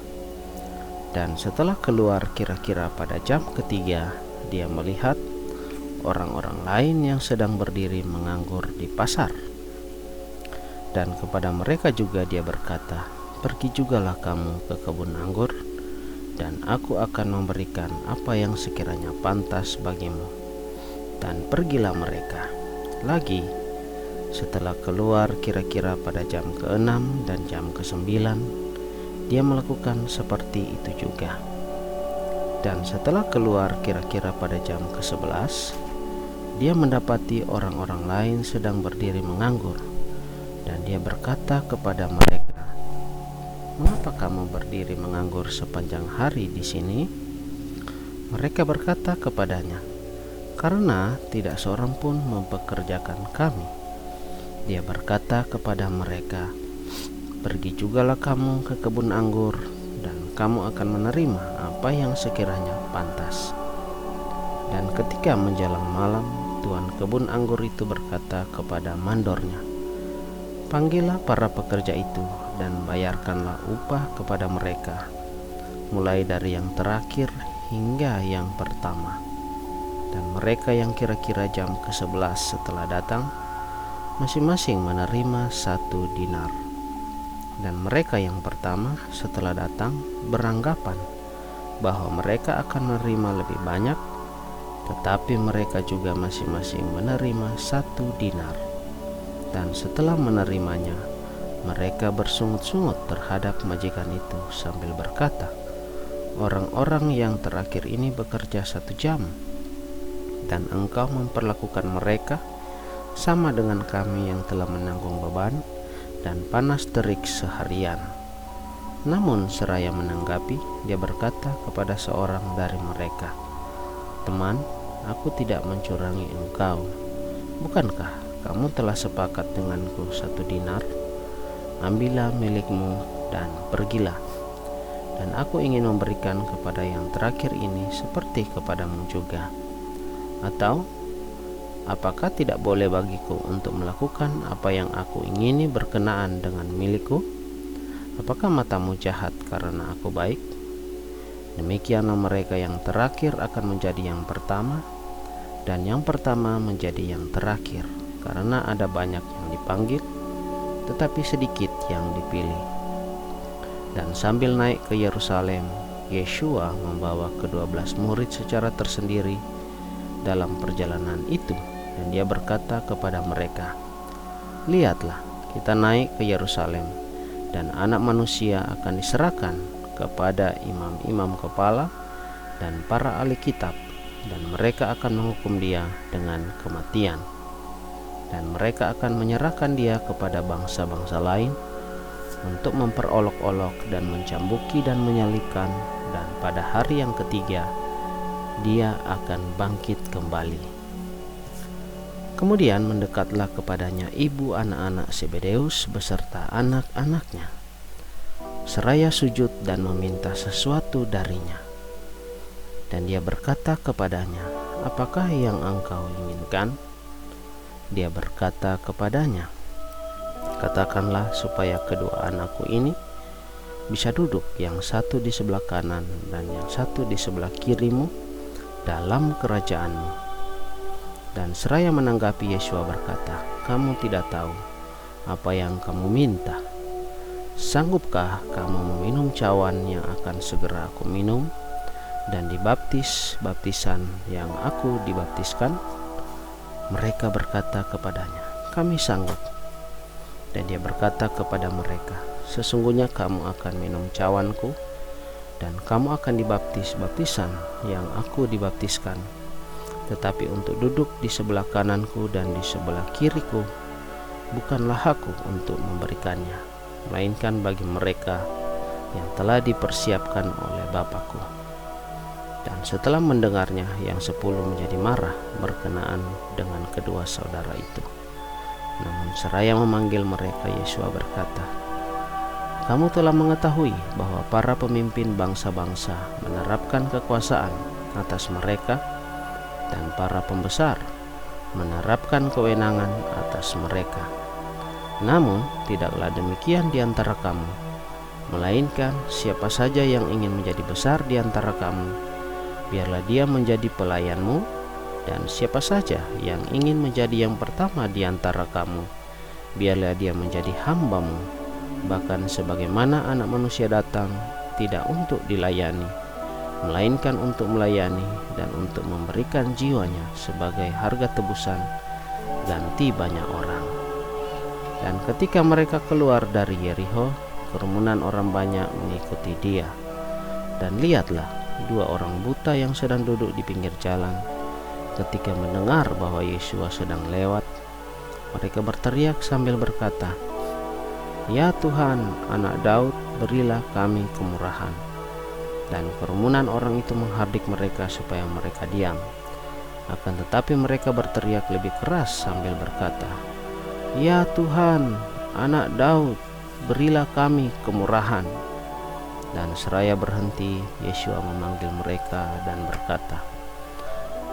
Dan setelah keluar kira-kira pada jam ketiga, dia melihat orang-orang lain yang sedang berdiri menganggur di pasar. Dan kepada mereka juga dia berkata, "Pergi jugalah kamu ke kebun anggur, dan aku akan memberikan apa yang sekiranya pantas bagimu." Dan pergilah mereka. Lagi, setelah keluar kira-kira pada jam ke-6 dan jam ke-9, dia melakukan seperti itu juga. Dan setelah keluar kira-kira pada jam ke-11, dia mendapati orang-orang lain sedang berdiri menganggur. Dan dia berkata kepada mereka, "Mengapa kamu berdiri menganggur sepanjang hari di sini?" Mereka berkata kepadanya, "Karena tidak seorang pun mempekerjakan kami." Dia berkata kepada mereka, "Pergi jugalah kamu ke kebun anggur, dan kamu akan menerima apa yang sekiranya pantas." Dan ketika menjelang malam, tuan kebun anggur itu berkata kepada mandornya, "Panggillah para pekerja itu dan bayarkanlah upah kepada mereka, mulai dari yang terakhir hingga yang pertama." Dan mereka yang kira-kira jam ke-11 setelah datang, masing-masing menerima 1 dinar. Dan mereka yang pertama setelah datang beranggapan bahwa mereka akan menerima lebih banyak, tetapi mereka juga masing-masing menerima 1 dinar. Dan setelah menerimanya, mereka bersungut-sungut terhadap majikan itu sambil berkata, "Orang-orang yang terakhir ini bekerja 1 jam, dan engkau memperlakukan mereka sama dengan kami yang telah menanggung beban dan panas terik seharian." Namun seraya menanggapi, dia berkata kepada seorang dari mereka, "Teman, aku tidak mencurangi engkau. Bukankah kamu telah sepakat denganku 1 dinar? Ambillah milikmu dan pergilah. Dan aku ingin memberikan kepada yang terakhir ini seperti kepadamu juga. Atau apakah tidak boleh bagiku untuk melakukan apa yang aku ingini berkenaan dengan milikku? Apakah matamu jahat karena aku baik?" Demikianlah mereka yang terakhir akan menjadi yang pertama, dan yang pertama menjadi yang terakhir. Karena ada banyak yang dipanggil, tetapi sedikit yang dipilih. Dan sambil naik ke Yerusalem, Yeshua membawa ke-12 murid secara tersendiri dalam perjalanan itu. Dan dia berkata kepada mereka, "Lihatlah, kita naik ke Yerusalem, dan Anak Manusia akan diserahkan kepada imam-imam kepala dan para ahli kitab, dan mereka akan menghukum dia dengan kematian. Dan mereka akan menyerahkan dia kepada bangsa-bangsa lain untuk memperolok-olok dan mencambuki dan menyalibkan, dan pada hari yang ketiga dia akan bangkit kembali." Kemudian mendekatlah kepadanya ibu anak-anak Zebedeus beserta anak-anaknya, seraya sujud dan meminta sesuatu darinya. Dan dia berkata kepadanya, "Apakah yang engkau inginkan?" Dia berkata kepadanya, "Katakanlah supaya kedua anakku ini bisa duduk, yang satu di sebelah kanan dan yang satu di sebelah kirimu dalam kerajaanmu." Dan seraya menanggapi, Yesua berkata, "Kamu tidak tahu apa yang kamu minta. Sanggupkah kamu meminum cawan yang akan segera aku minum, dan dibaptis baptisan yang aku dibaptiskan?" Mereka berkata kepadanya, "Kami sanggup." Dan dia berkata kepada mereka, "Sesungguhnya kamu akan minum cawanku, dan kamu akan dibaptis baptisan yang aku dibaptiskan. Tetapi untuk duduk di sebelah kananku dan di sebelah kiriku, bukanlah aku untuk memberikannya, melainkan bagi mereka yang telah dipersiapkan oleh Bapa-Ku." Dan setelah mendengarnya, yang 10 menjadi marah berkenaan dengan kedua saudara itu. Namun seraya memanggil mereka, Yesua berkata, "Kamu telah mengetahui bahwa para pemimpin bangsa-bangsa menerapkan kekuasaan atas mereka, dan para pembesar menerapkan kewenangan atas mereka. Namun tidaklah demikian di antara kamu, melainkan siapa saja yang ingin menjadi besar di antara kamu, biarlah dia menjadi pelayanmu, dan siapa saja yang ingin menjadi yang pertama di antara kamu, biarlah dia menjadi hambamu. Bahkan sebagaimana Anak Manusia datang tidak untuk dilayani, melainkan untuk melayani dan untuk memberikan jiwanya sebagai harga tebusan ganti banyak orang." Dan ketika mereka keluar dari Yerikho, kerumunan orang banyak mengikuti dia. Dan lihatlah, 2 orang buta yang sedang duduk di pinggir jalan. Ketika mendengar bahwa Yesua sedang lewat, mereka berteriak sambil berkata, "Ya Tuhan, Anak Daud, berilah kami kemurahan." Dan kerumunan orang itu menghardik mereka supaya mereka diam. Akan tetapi mereka berteriak lebih keras sambil berkata, "Ya Tuhan, Anak Daud, berilah kami kemurahan." Dan seraya berhenti, Yesua memanggil mereka dan berkata,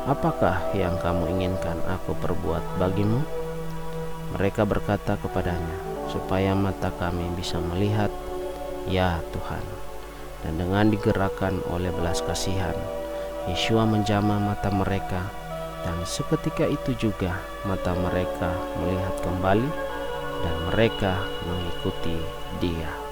"Apakah yang kamu inginkan aku perbuat bagimu?" Mereka berkata kepadanya, "Supaya mata kami bisa melihat, ya Tuhan." Dan dengan digerakkan oleh belas kasihan, Yesua menjamah mata mereka, dan seketika itu juga mata mereka melihat kembali, dan mereka mengikuti Dia.